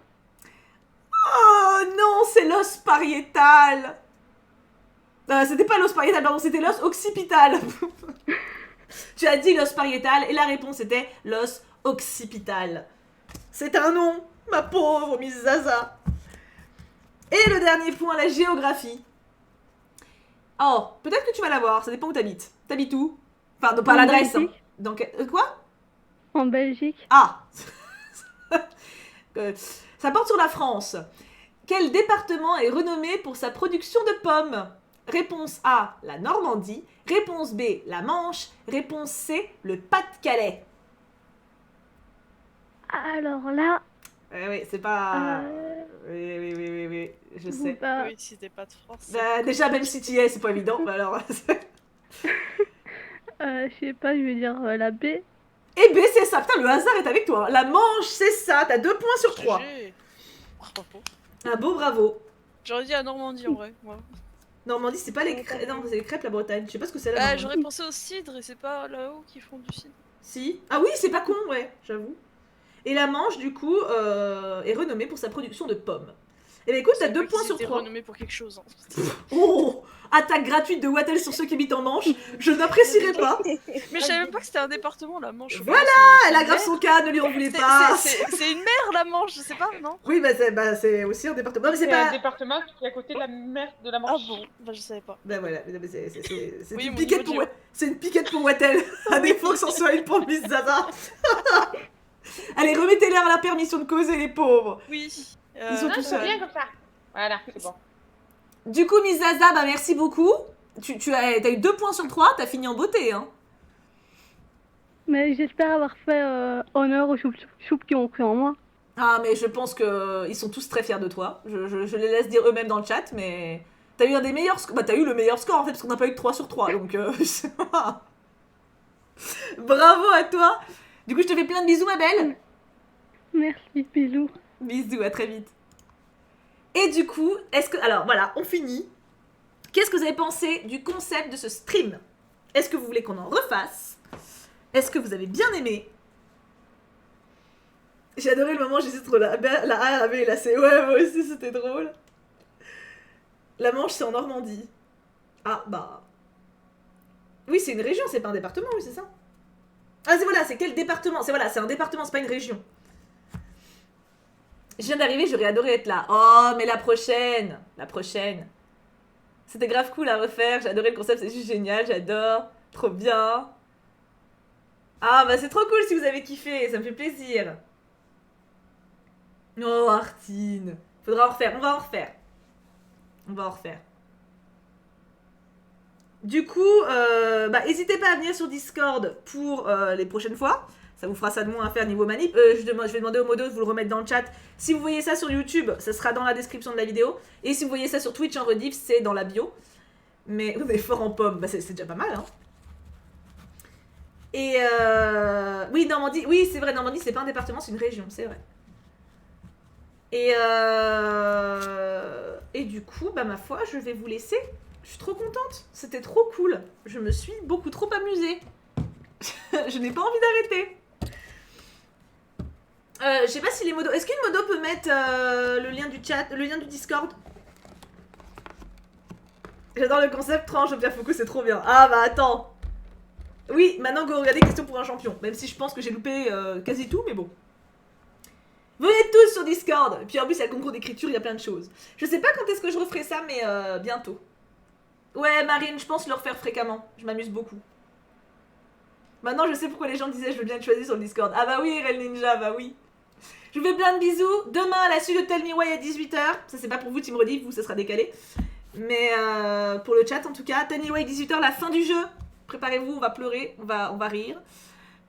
Oh non, c'est l'os pariétal. C'était pas l'os pariétal, pardon, c'était l'os occipital. Tu as dit l'os pariétal et la réponse était l'os occipital. C'est un nom, ma pauvre Miss Zaza. Et le dernier point, la géographie. Oh, peut-être que tu vas l'avoir, ça dépend où t'habites. T'habites où? Enfin, non, pas l'adresse. Hein. Donc, quoi? En Belgique. Ah. Ça porte sur la France. Quel département est renommé pour sa production de pommes? Réponse A, la Normandie. Réponse B, la Manche. Réponse C, le Pas-de-Calais. Alors là... Oui, c'est pas... Oui, je sais. Oui, si t'es pas de France. Déjà, même si tu y es, c'est pas évident. Mais alors... je sais pas, je vais dire la B. Eh B, c'est ça. Putain, le hasard est avec toi. La Manche, c'est ça. T'as 2 points sur 3. Bravo. Un beau bravo. J'aurais dit la Normandie en vrai. Moi. Normandie, c'est pas les crêpes. Non, c'est les crêpes, la Bretagne. Je sais pas ce que c'est la Normandie. J'aurais pensé au cidre et c'est pas là-haut qu'ils font du cidre. Si. Ah oui, c'est pas con, ouais, j'avoue. Et la Manche, du coup, est renommée pour sa production de pommes. Eh bien écoute, t'as 2 points sur 3. Renommé pour quelque chose. Hein. Oh, attaque gratuite de Wattel sur ceux qui habitent en Manche. Je n'apprécierais pas. Mais je savais même pas que c'était un département, la Manche. Voilà, elle aggrave son cas, ne lui en voulez pas. C'est une mer, la Manche, je sais pas, non? Oui, bah c'est aussi un département. Non, mais c'est pas... un département qui est à côté de la mer de la Manche. Ah bon, bah je savais pas. Bah voilà, c'est Oui, une piquette pour c'est une piquette pour Wattel. À défaut que c'en soit une pour Miss Zaza. Allez, remettez-leur la permission de causer, les pauvres. Oui. Ils sont tous seuls. bien comme ça. Voilà, c'est bon. Du coup, Miss Zaza, bah merci beaucoup. T'as eu 2 points sur 3, t'as fini en beauté, hein. Mais j'espère avoir fait honneur aux choupes qui ont cru en moi. Ah, mais je pense que ils sont tous très fiers de toi. Je les laisse dire eux-mêmes dans le chat, mais t'as eu un des meilleurs scores. Bah, t'as eu le meilleur score en fait, parce qu'on n'a pas eu que 3 sur 3, donc bravo à toi. Du coup, je te fais plein de bisous, ma belle. Merci, bisous. Bisous, à très vite. Et du coup, alors voilà, on finit. Qu'est-ce que vous avez pensé du concept de ce stream? Est-ce que vous voulez qu'on en refasse? Est-ce que vous avez bien aimé? J'ai adoré le moment où j'hésite entre la A, la B et la C. Ouais, moi aussi, c'était drôle. La Manche, c'est en Normandie. Ah, bah... Oui, c'est une région, c'est pas un département, oui, c'est ça. Ah, c'est quel département? C'est un département, c'est pas une région. Je viens d'arriver, j'aurais adoré être là. Oh, mais la prochaine. C'était grave cool à refaire, j'ai adoré le concept, c'est juste génial, j'adore. Trop bien. Ah, bah c'est trop cool si vous avez kiffé, ça me fait plaisir. Oh, Artine. Faudra en refaire, on va en refaire. Du coup, n'hésitez pas à venir sur Discord pour les prochaines fois. Ça vous fera ça de moins à faire niveau manip. Je vais demander au modo de vous le remettre dans le chat. Si vous voyez ça sur YouTube, ça sera dans la description de la vidéo. Et si vous voyez ça sur Twitch en rediff, c'est dans la bio. Mais on est fort en pomme, bah, c'est déjà pas mal, hein. Et oui, Normandie, oui, c'est vrai, Normandie, c'est pas un département, c'est une région, c'est vrai. Et du coup, bah ma foi, je vais vous laisser. Je suis trop contente, c'était trop cool. Je me suis beaucoup trop amusée. Je n'ai pas envie d'arrêter. Je sais pas si les modos... Est-ce qu'une modo peut mettre le lien du chat, le lien du Discord? J'adore le concept, tranche, Pierre Foucault, c'est trop bien. Ah bah attends. Oui, maintenant go regarder Question pour un champion. Même si je pense que j'ai loupé quasi tout, mais bon. Venez tous sur Discord. Et puis en plus, il y a le concours d'écriture, il y a plein de choses. Je sais pas quand est-ce que je referai ça, mais bientôt. Ouais, Marine, je pense le refaire fréquemment. Je m'amuse beaucoup. Maintenant, je sais pourquoi les gens disaient je veux bien être choisi sur le Discord. Ah bah oui, Rel Ninja, bah oui. Je vous fais plein de bisous. Demain, à la suite de Tell Me Why à 18h. Ça, c'est pas pour vous, Team Rediff, vous, ça sera décalé. Mais pour le chat, en tout cas, Tell Me Why 18h, la fin du jeu. Préparez-vous, on va pleurer, on va rire.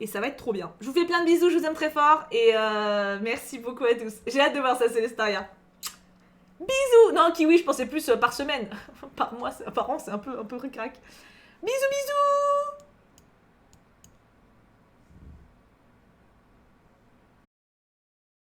Et ça va être trop bien. Je vous fais plein de bisous, je vous aime très fort. Et merci beaucoup à tous. J'ai hâte de voir ça, Célestaria. Bisous. Non, Kiwi, je pensais plus par semaine. Par mois, par an, c'est un peu ric-rac. Bisous, bisous.